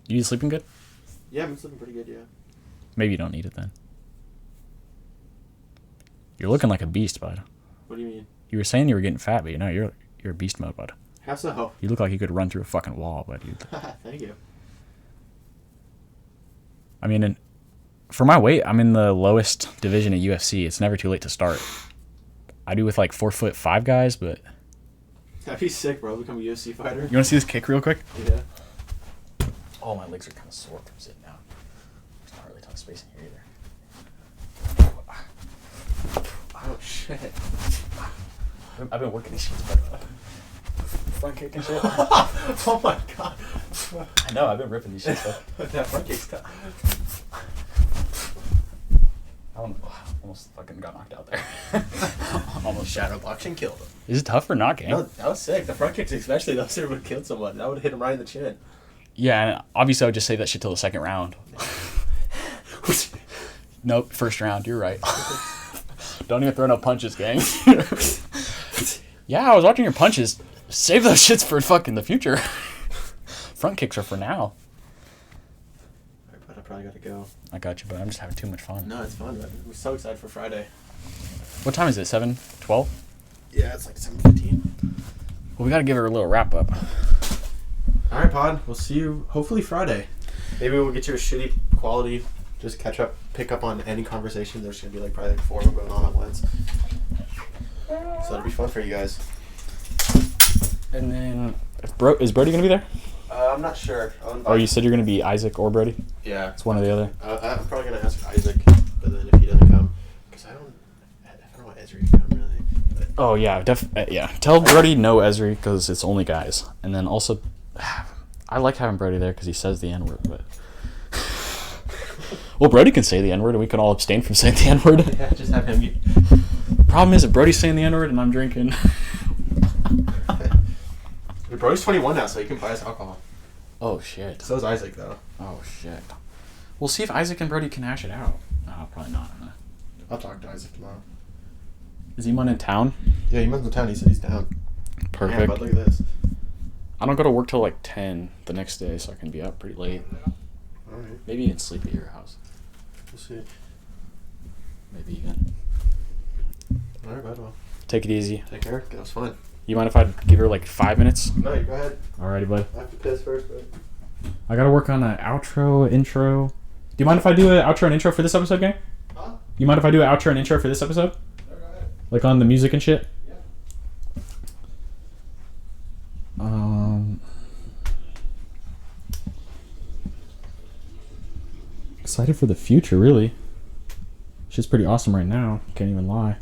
you sleeping good? Yeah, I've been sleeping pretty good, yeah. Maybe you don't need it then. You're looking like a beast, bud. What do you mean? You were saying you were getting fat, but you're a beast mode, bud. How so? You look like you could run through a fucking wall, bud. Thank you. I mean, for my weight, I'm in the lowest division at UFC. It's never too late to start. I do with like 4'5" guys, but That'd be sick, bro. Become a UFC fighter. You want to see this kick real quick? Yeah. Oh, my legs are kind of sore from sitting down. There's not really a ton of space in here either. Oh, shit. I've been working these shits, but front kick and shit. Oh my god. I know, I've been ripping these shits, but that front kick's tough. I almost fucking got knocked out there. Almost shadow boxed and killed him. Is it tough or not, gang? No, that was sick. The front kicks especially, that would have killed someone. That would have hit him right in the chin. Yeah, and obviously I would just say that shit till the second round. Nope, first round, you're right. Don't even throw no punches, gang. Yeah, I was watching your punches. Save those shits for fucking the future. Front kicks are for now. Alright, but I probably gotta go. I got you, but I'm just having too much fun. No, it's fun, man. I'm so excited for Friday. What time is it? 7:12? Yeah, it's like 7:15. Well, we gotta give her a little wrap up. Alright, Pod. We'll see you hopefully Friday. Maybe we'll get you a shitty quality. Just catch up, pick up on any conversation. There's gonna be like probably like 4 of them going on at once. So that'll be fun for you guys. And then, is Brody gonna be there? I'm not sure. Oh, you said you're gonna be Isaac or Brody? Yeah. It's one or the other. I'm probably gonna ask Isaac, but then if he doesn't come, because I don't want Ezra to come really. But Oh yeah, yeah. Tell Brody no Ezri because it's only guys. And then also, I like having Brody there because he says the N-word, but. Well, Brody can say the N-word, and we can all abstain from saying the N-word. Yeah, just have him. Problem is, if Brody's saying the N-word and I'm drinking. Brody's 21 now, so he can buy us alcohol. Oh, shit. So is Isaac, though. Oh, shit. We'll see if Isaac and Brody can hash it out. No, probably not. I'll talk to Isaac tomorrow. Is Iman in town? Yeah, Iman's in town. He said he's down. Perfect. Man, but look at this. I don't go to work till like 10 the next day, so I can be up pretty late. Alright. Maybe even sleep at your house. We'll see. Maybe even. Alright, bud. Well, take it easy. take care. That was fun. You mind if I give her like 5 minutes? No, you go ahead. Alrighty, bud. I have to piss first, but... I gotta work on an outro, intro. Do you mind if I do an outro and intro for this episode, gang? Huh? You mind if I do an outro and intro for this episode? No, go ahead. Like on the music and shit? Yeah. Excited for the future, really. Shit's pretty awesome right now. Can't even lie.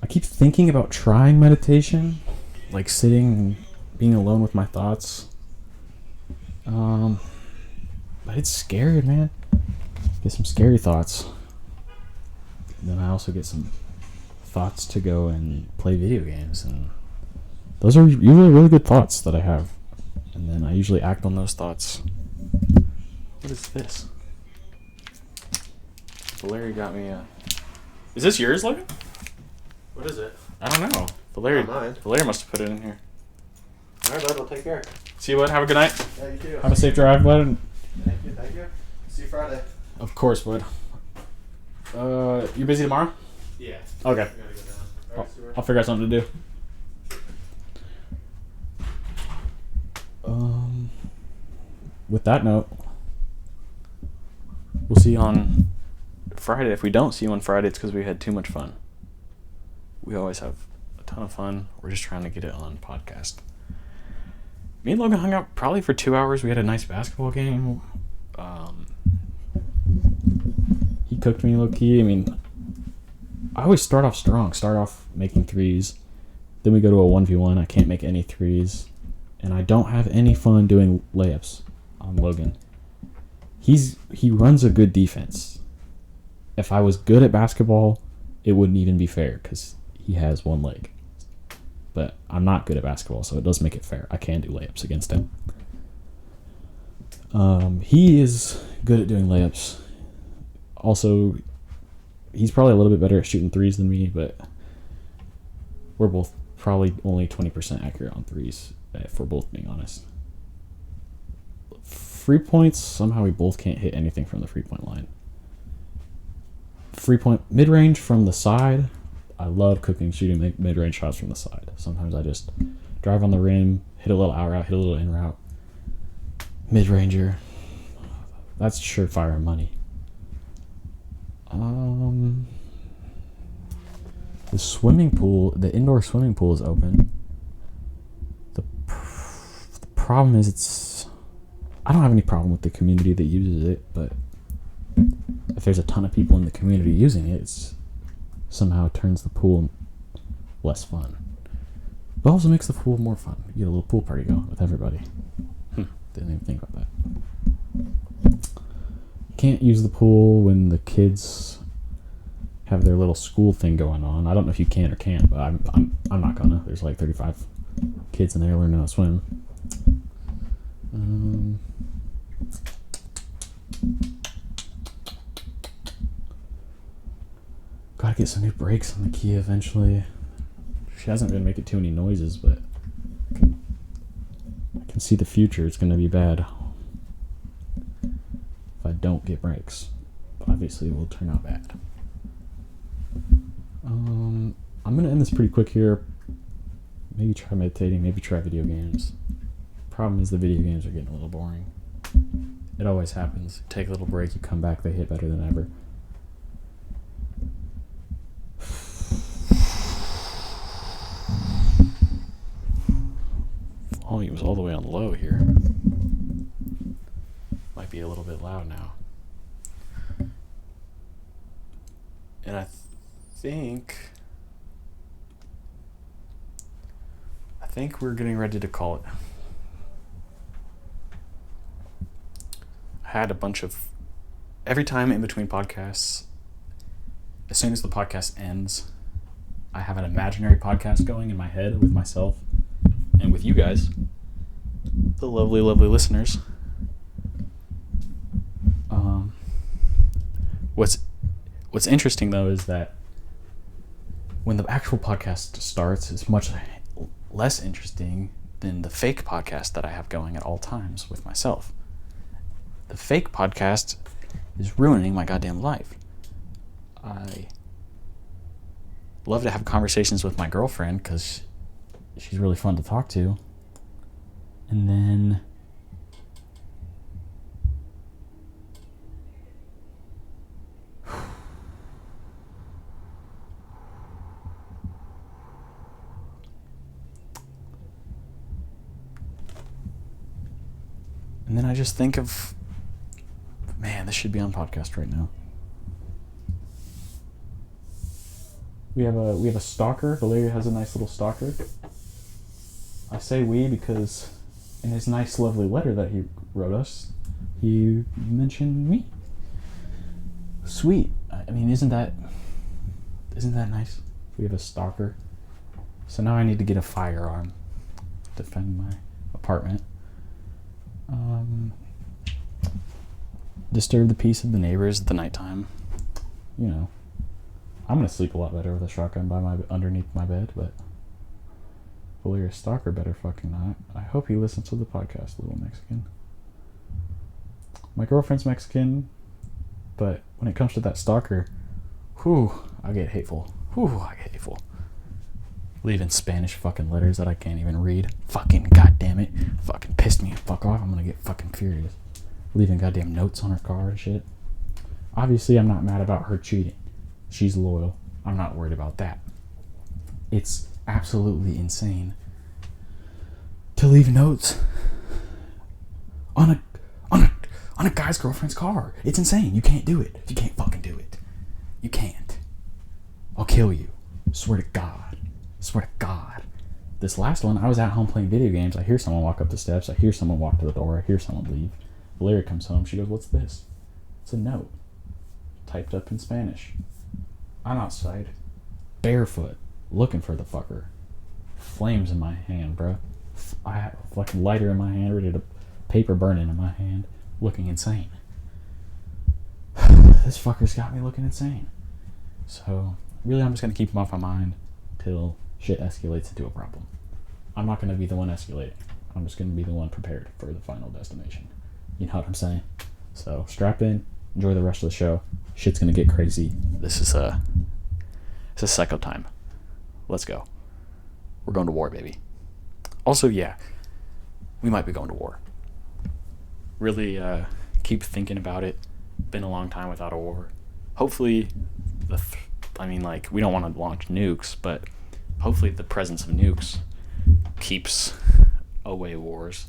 I keep thinking about trying meditation, like sitting and being alone with my thoughts. But it's scary, man. Get some scary thoughts. And then I also get some thoughts to go and play video games, and those are usually really good thoughts that I have. And then I usually act on those thoughts. What is this? Larry got me a... Is this yours, Logan? What is it? I don't know. Valeria must have put it in here. All right, bud. We'll take care. See you, bud. Have a good night. Yeah, you too. Have a safe drive, bud. Thank you. See you Friday. Of course, bud. You busy tomorrow? Yeah. Okay. I'll figure out something to do. With that note, we'll see you on Friday. If we don't see you on Friday, it's because we had too much fun. We always have a ton of fun. We're just trying to get it on podcast. Me and Logan hung out probably for 2 hours. We had a nice basketball game. He cooked me low-key. I mean, I always start off strong. Start off making threes. Then we go to a 1v1. I can't make any threes. And I don't have any fun doing layups on Logan. He runs a good defense. If I was good at basketball, it wouldn't even be fair because he has one leg. But I'm not good at basketball, so it does make it fair. I can do layups against him. He is good at doing layups. Also, he's probably a little bit better at shooting threes than me, but we're both probably only 20% accurate on threes, if we're both being honest. Free points, somehow we both can't hit anything from the free-point line. Free-point mid-range from the side, I love shooting mid-range shots from the side. Sometimes I just drive on the rim, hit a little out route, hit a little in route. Mid-ranger, that's surefire money. The swimming pool, the indoor swimming pool is open. The problem is I don't have any problem with the community that uses it, but if there's a ton of people in the community using it, it somehow turns the pool less fun. But also makes the pool more fun. You get a little pool party going with everybody. Didn't even think about that. You can't use the pool when the kids have their little school thing going on. I don't know if you can or can't, but I'm not gonna. There's like 35 kids in there learning how to swim. Gotta get some new brakes on the Kia eventually. She hasn't been making too many noises, but I can see the future. It's gonna be bad if I don't get brakes. Obviously, it will turn out bad. I'm gonna end this pretty quick here. Maybe try meditating, maybe try video games. Problem is the video games are getting a little boring. It always happens. You take a little break, you come back, they hit better than ever. Volume's all the way on low here. Might be a little bit loud now. And I think we're getting ready to call it. I had a bunch of... Every time in between podcasts, as soon as the podcast ends, I have an imaginary podcast going in my head with myself and with you guys, the lovely, lovely listeners. What's interesting, though, is that when the actual podcast starts, it's much less interesting than the fake podcast that I have going at all times with myself. The fake podcast is ruining my goddamn life. I love to have conversations with my girlfriend because she's really fun to talk to. And then I just think of, man, this should be on podcast right now. We have a stalker. Valeria has a nice little stalker. I say we because in his nice, lovely letter that he wrote us, he mentioned me. Sweet. I mean, isn't that nice? We have a stalker. So now I need to get a firearm to defend my apartment. Disturb the peace of the neighbors at the nighttime. You know, I'm gonna sleep a lot better with a shotgun underneath my bed, but Valerius Stalker better fucking not. I hope he listens to the podcast, little Mexican. My girlfriend's Mexican, but when it comes to that stalker, I get hateful. I get hateful. Leaving Spanish fucking letters that I can't even read. Fucking goddamn it. Fucking pissed me. Fuck off. I'm gonna get fucking furious. Leaving goddamn notes on her car and shit. Obviously, I'm not mad about her cheating. She's loyal. I'm not worried about that. It's absolutely insane to leave notes on a guy's girlfriend's car. It's insane. You can't do it. You can't fucking do it. You can't. I'll kill you. Swear to God. Swear to God. This last one, I was at home playing video games. I hear someone walk up the steps. I hear someone walk to the door. I hear someone leave. Valeria comes home. She goes, "What's this?" It's a note. Typed up in Spanish. I'm outside. Barefoot. Looking for the fucker. Flames in my hand, bro. I have a fucking lighter in my hand. Ready to paper burning in my hand. Looking insane. This fucker's got me looking insane. So, really, I'm just going to keep him off my mind till shit escalates into a problem. I'm not going to be the one escalating. I'm just going to be the one prepared for the final destination. You know what I'm saying? So, strap in. Enjoy the rest of the show. Shit's going to get crazy. This is psycho time. Let's go. We're going to war, baby. Also, yeah, we might be going to war. Really keep thinking about it. Been a long time without a war. Hopefully, we don't want to launch nukes, but hopefully the presence of nukes keeps away wars.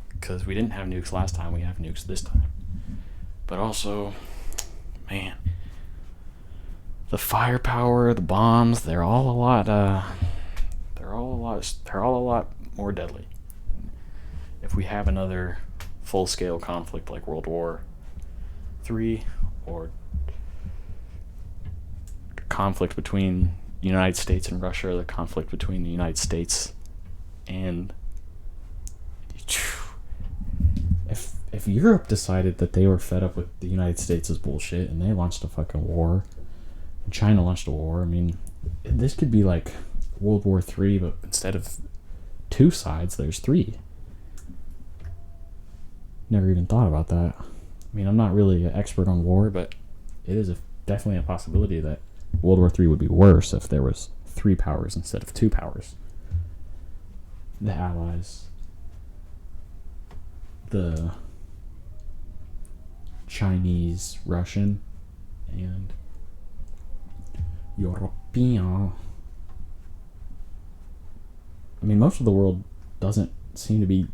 Because we didn't have nukes last time, we have nukes this time. But also, man, the firepower, the bombs, they're all a lot more deadly. If we have another full-scale conflict like World War III or conflict between the United States and Russia, or the conflict between the United States and if Europe decided that they were fed up with the United States' bullshit and they launched a fucking war, and China launched a war, I mean, this could be like World War III, but instead of 2 sides, there's 3. Never even thought about that. I mean, I'm not really an expert on war, but it is definitely a possibility that World War III would be worse if there was 3 powers instead of 2 powers. The Allies, the Chinese, Russian, and European. I mean, most of the world doesn't seem to be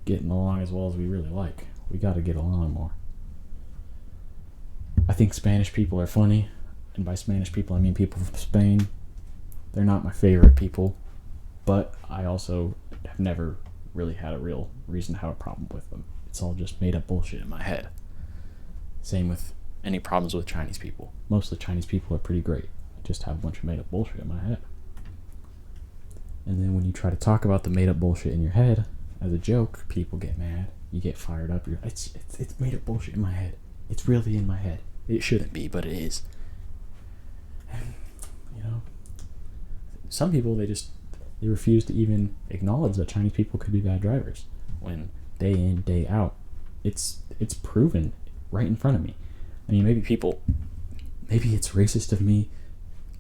getting along as well as we really like. We gotta get along more. I think Spanish people are funny, and by Spanish people I mean people from Spain. They're not my favorite people, but I also have never really had a real reason to have a problem with them. It's all just made up bullshit in my head. Same with any problems with Chinese people. Most of the Chinese people are pretty great. I just have a bunch of made up bullshit in my head. And then when you try to talk about the made up bullshit in your head as a joke, people get mad. You get fired up. It's made up bullshit in my head. It's really in my head. It shouldn't be, but it is. And, you know, some people, they refuse to even acknowledge that Chinese people could be bad drivers, when day in, day out, it's proven right in front of me. I mean, maybe it's racist of me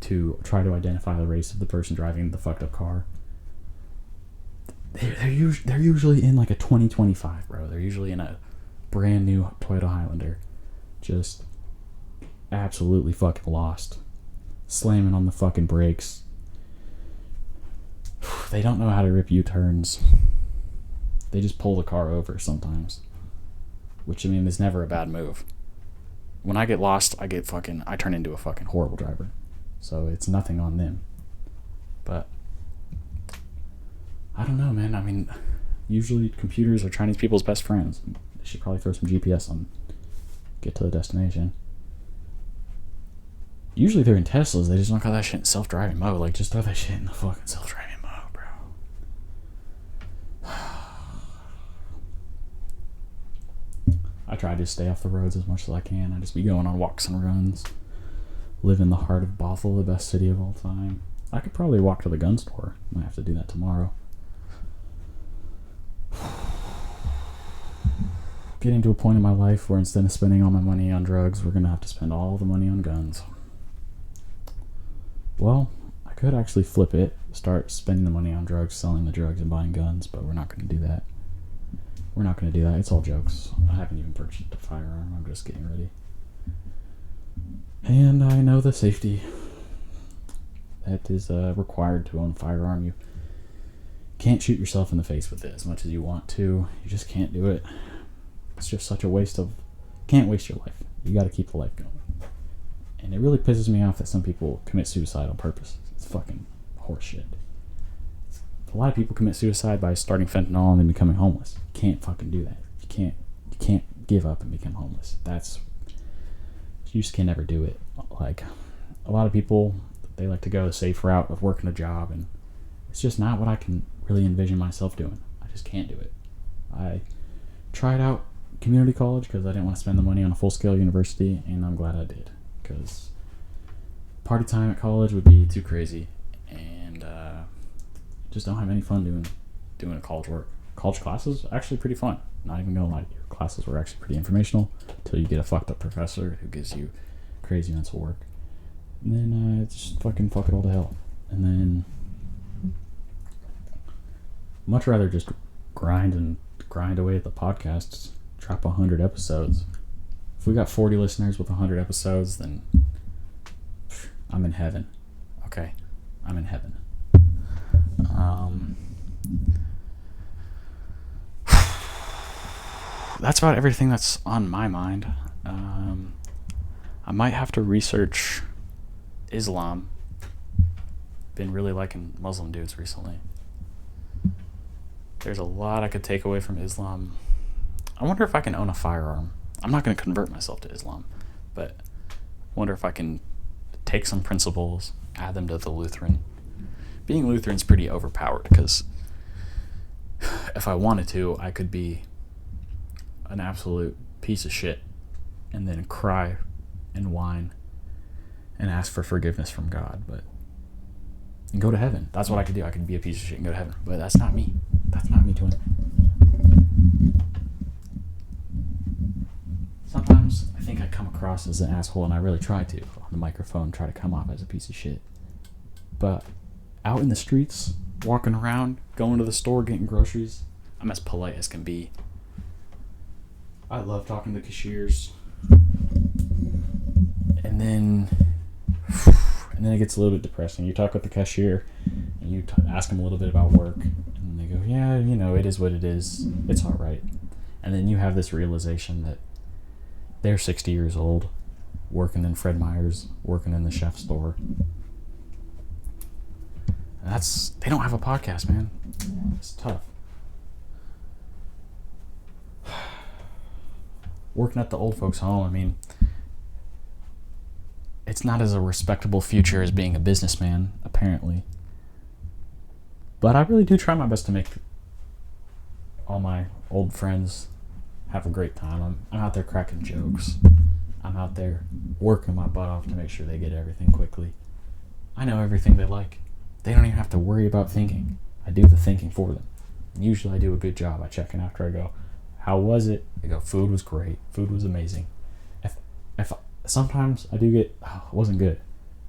to try to identify the race of the person driving the fucked up car. They're usually in like a 2025, bro. They're usually in a brand new Toyota Highlander, just absolutely fucking lost, slamming on the fucking brakes. They don't know how to rip U-turns. They just pull the car over sometimes, which, I mean, is never a bad move. When I get lost, I turn into a fucking horrible driver. So it's nothing on them. But I don't know, man. I mean, usually computers are Chinese people's best friends. They should probably throw some GPS on, get to the destination. Usually they're in Teslas. They just don't got that shit in self-driving mode. Like, just throw that shit in the fucking self-driving mode, bro. I try to stay off the roads as much as I can. I just be going on walks and runs. live in the heart of Bothell, the best city of all time. I could probably walk to the gun store. Might have to do that tomorrow. Getting to a point in my life where instead of spending all my money on drugs, we're going to have to spend all the money on guns. Well, I could actually flip it, start spending the money on drugs, selling the drugs, and buying guns, but we're not going to do that. We're not going to do that. It's all jokes. I haven't even purchased a firearm. I'm just getting ready. And I know the safety that is required to own a firearm. You can't shoot yourself in the face with it as much as you want to. You just can't do it. It's just such a waste of... Can't waste your life. You got to keep the life going. And it really pisses me off that some people commit suicide on purpose. It's fucking horseshit. A lot of people commit suicide by starting fentanyl and then becoming homeless. You can't fucking do that. You can't give up and become homeless. You just can never do it. Like, a lot of people, they like to go the safe route of working a job, and it's just not what I can really envision myself doing. I just can't do it. I tried out community college because I didn't want to spend the money on a full-scale university, and I'm glad I did, because party time at college would be too crazy, and just don't have any fun doing college work. College classes actually pretty fun. Not even gonna lie to you. Classes were actually pretty informational until you get a fucked up professor who gives you crazy mental work, and then just fucking fuck it all to hell. And then much rather just grind away at the podcasts. Drop 100 episodes. If we got 40 listeners with 100 episodes, then I'm in heaven. Okay, I'm in heaven. That's about everything that's on my mind. I might have to research Islam. Been really liking Muslim dudes recently. There's a lot I could take away from Islam. I wonder if I can own a firearm. I'm not going to convert myself to Islam, but I wonder if I can take some principles, add them to the Lutheran. Being Lutheran's pretty overpowered, because if I wanted to, I could be an absolute piece of shit and then cry and whine and ask for forgiveness from God, and go to heaven. That's what I could do. I could be a piece of shit and go to heaven, but that's not me. That's not me doing it. Sometimes I think I come across as an asshole, and I really try to on the microphone, try to come off as a piece of shit, but out in the streets, walking around, going to the store, getting groceries, I'm as polite as can be. I love talking to cashiers. And then it gets a little bit depressing. You talk with the cashier, and you ask them a little bit about work, and they go, yeah, it is what it is. It's all right. And then you have this realization that they're 60 years old, working in Fred Meyer's, working in the chef store. They don't have a podcast, man. It's tough. Working at the old folks' home, I mean, it's not as a respectable future as being a businessman, apparently. But I really do try my best to make all my old friends have a great time. I'm out there cracking jokes. I'm out there working my butt off to make sure they get everything quickly. I know everything they like. They don't even have to worry about thinking. I do the thinking for them. And usually I do a good job. I check in after I go, how was it? They go, food was great. Food was amazing. If sometimes I do get, it wasn't good.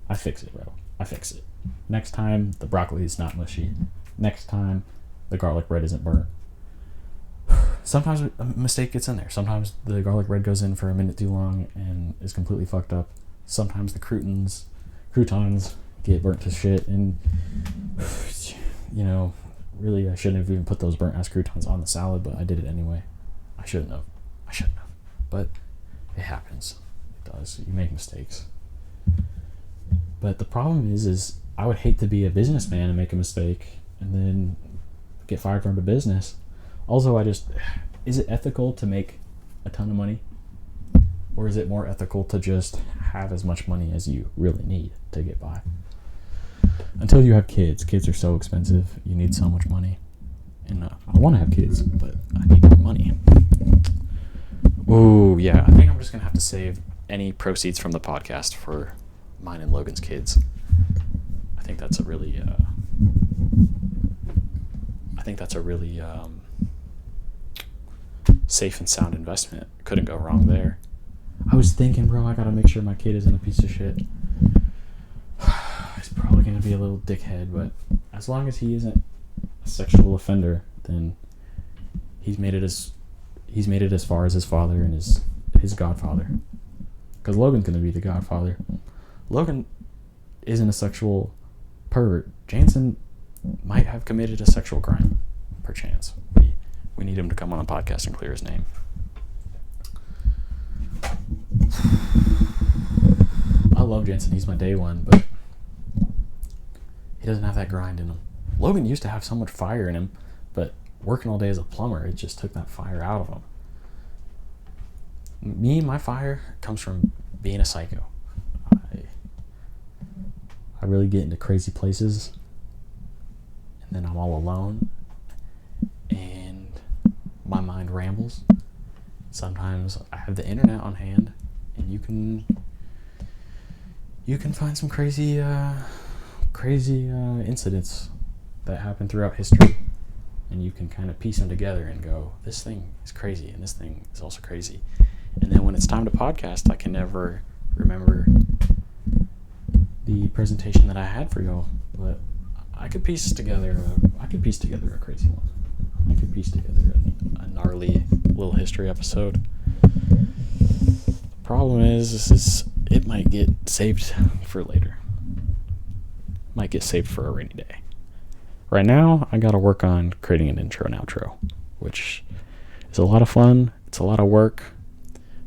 I fix it, bro. I fix it. Next time, the broccoli is not mushy. Next time, the garlic bread isn't burnt. Sometimes a mistake gets in there. Sometimes the garlic bread goes in for a minute too long and is completely fucked up. Sometimes the croutons get burnt to shit, and really I shouldn't have even put those burnt ass croutons on the salad, but I did it anyway. I shouldn't have. But it happens. It does. You make mistakes. But the problem is I would hate to be a businessman and make a mistake and then get fired from the business. Also, is it ethical to make a ton of money? Or is it more ethical to just have as much money as you really need to get by? Until you have kids. Kids are so expensive. You need so much money. And I want to have kids, but I need more money. Oh, yeah. I think I'm just going to have to save any proceeds from the podcast for mine and Logan's kids. I think that's a really safe and sound investment. Couldn't go wrong there. I was thinking, bro, I gotta make sure my kid isn't a piece of shit. He's probably gonna be a little dickhead, but as long as he isn't a sexual offender, then he's made it as far as his father and his godfather. Because Logan's gonna be the godfather. Logan isn't a sexual pervert. Jansen might have committed a sexual crime, perchance. We need him to come on the podcast and clear his name. I love Jansen. He's my day one, but he doesn't have that grind in him. Logan used to have so much fire in him, but working all day as a plumber, it just took that fire out of him. My fire comes from being a psycho. I really get into crazy places, and then I'm all alone, and my mind rambles. Sometimes I have the internet on hand, and you can find some crazy incidents that happen throughout history, and you can kind of piece them together and go, this thing is crazy, and this thing is also crazy. And then when it's time to podcast, I can never remember the presentation that I had for y'all, but I could piece together a crazy one. I could piece together a gnarly little history episode. The problem is it might get saved for later. Might get saved for a rainy day. Right now, I gotta work on creating an intro and outro, which is a lot of fun. It's a lot of work.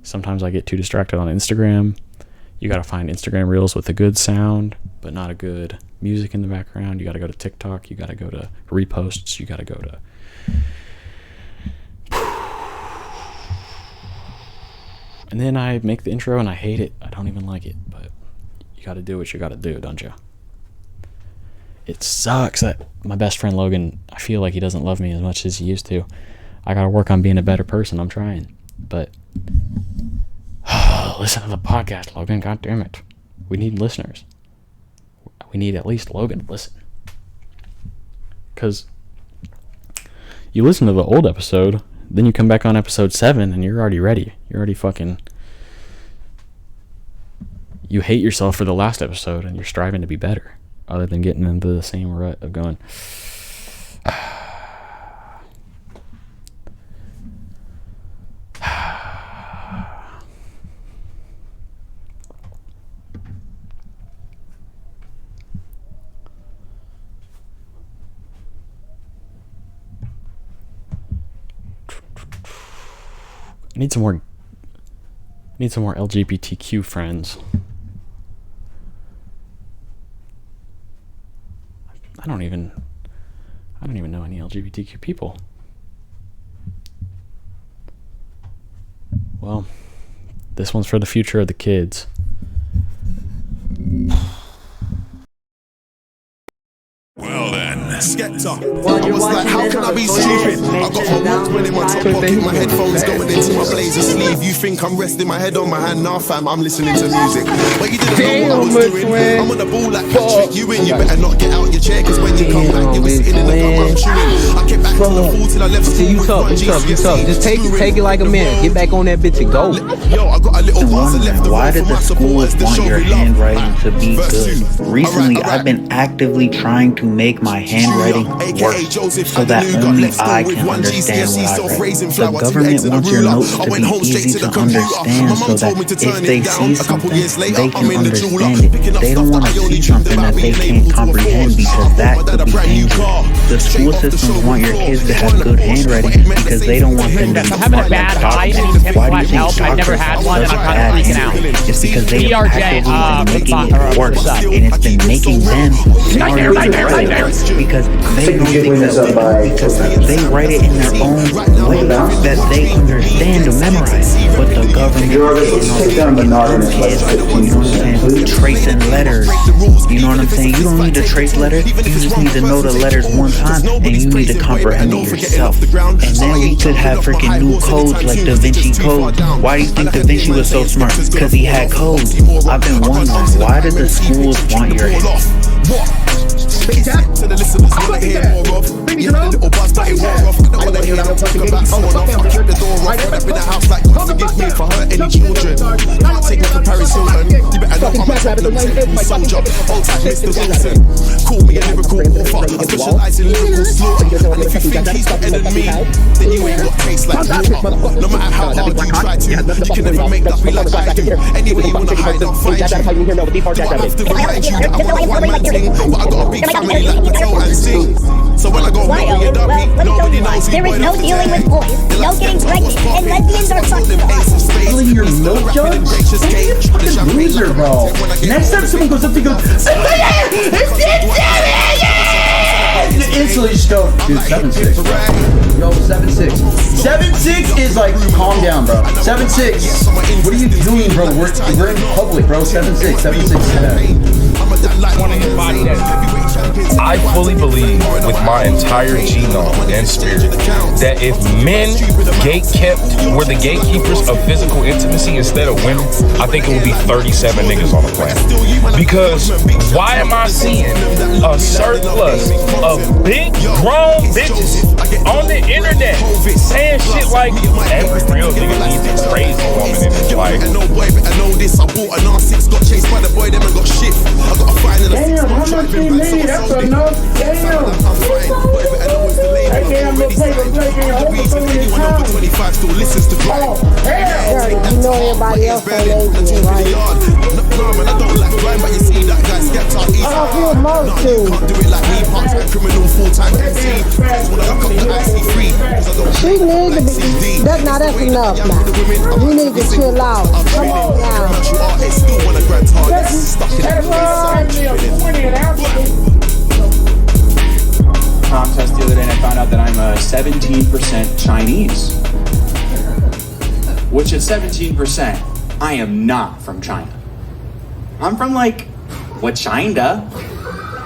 Sometimes I get too distracted on Instagram. You gotta find Instagram reels with a good sound, but not a good music in the background. You gotta go to TikTok. You gotta go to reposts. You gotta go to... And then I make the intro and I hate it. I don't even like it, but you gotta do what you gotta do, don't you? It sucks that my best friend Logan, I feel like he doesn't love me as much as he used to. I gotta work on being a better person. I'm trying, but listen to the podcast, Logan. God damn it. We need listeners. We need at least Logan to listen. Because you listen to the old episode, then you come back on episode 7 and you're already ready. You're already fucking... You hate yourself for the last episode and you're striving to be better. Other than getting into the same rut of going... I need some more LGBTQ friends. I don't even know any LGBTQ people. Well, this one's for the future of the kids. Well then, Skepta. I was like, how can I be stupid? I got my Walkman in my top pocket, my headphones going into my blazer sleeve. You think I'm resting my head on my hand? Nah, fam, I'm listening to music. But you didn't know what I was doing. I'm on the ball like Patrick Ewing. You better not get out your chair, cause when you come back, you were sitting in the gum, I'm chewing. I kept back from the fall till I left school. You talk. Just take it like a minute. Get back on that bitch and go. Yo, I got a little buzzer left why did the schools want your handwriting to be good? Recently, I've been actively trying to make my handwriting work so that only I can understand what I write. The government wants your notes to be easy to understand so that if they see something, they can understand it. They don't want to see something that they can't comprehend because that could be dangerous. The school systems want your kids to have good handwriting because they don't want them to be I'm having a bad eye. Why do you think I've never had one and I'm kind of freaking out. It's because they have actively been making it worse, and it's been making them smarter because because they know they write it in their own way that they understand to memorize. But the government, you know what I'm saying, tracing letters. You know what I'm saying? You don't need to trace letters. You just need to know the letters one time, and you need to comprehend it yourself. And then we could have freaking new codes like Da Vinci Code. Why do you think Da Vinci was so smart? Because he had codes. I've been wondering, why did the schools want your head? To the listeners, wanna hear more of. You had a little buzz, but it wore off. I don't wanna hear them talk about someone off. I kept the door off when I've been in the house like, God forgive me for hurting children. Can't take no comparison. You better know I'm a problem. Some job, old type Mr. Johnson. Call me a lyrical author. I specialize in lyrical slaughter. And if you think he's better than me, then you ain't got taste like water. No matter how hard you try to, you can never make that feel like I do. Anyway, you wanna hide, I'll find you. Do I have to remind you that I want a one-man thing? But I got a big family like Mattel and Sting. So when I go marry a dummy, nobody knows there is no dealing with boys, no getting pregnant, and lesbians are fucking Filling your milk jug? You're a fucking loser, bro. Next time someone goes up to you and goes, instantly just go, dude, 7'6". Yo, 7'6". 7'6" is like, calm down, bro. 7'6". What are you doing, bro? We're in public, bro. 7'6". 7'6". I fully believe with my entire genome and spirit that if men were the gatekeepers of physical intimacy instead of women, I think it would be 37 niggas on the planet. Because why am I seeing a surplus of big grown bitches on the internet saying shit like every real nigga needs a crazy woman in his life? I know this. I bought an R6, got chased by the boy, them and got shift. I got a fine in the damn, how much they made? That's enough. Damn. I'm gonna play the play game. Hold the phone in time. 25 still listens to grind. You know everybody else on lazy, right? No, man, I don't like grind, but you see that guy stepped out easy. I feel most too. Can't do it like me, part-time criminal, full-time MC. Just wanna lock up the IC3. She need to be, that's enough now. You need to chill out. Come on now. Still wanna grind hard. Stuck in contest the other day and I found out that I'm 17% Chinese. Which at 17%, I am not from China. I'm from like, China?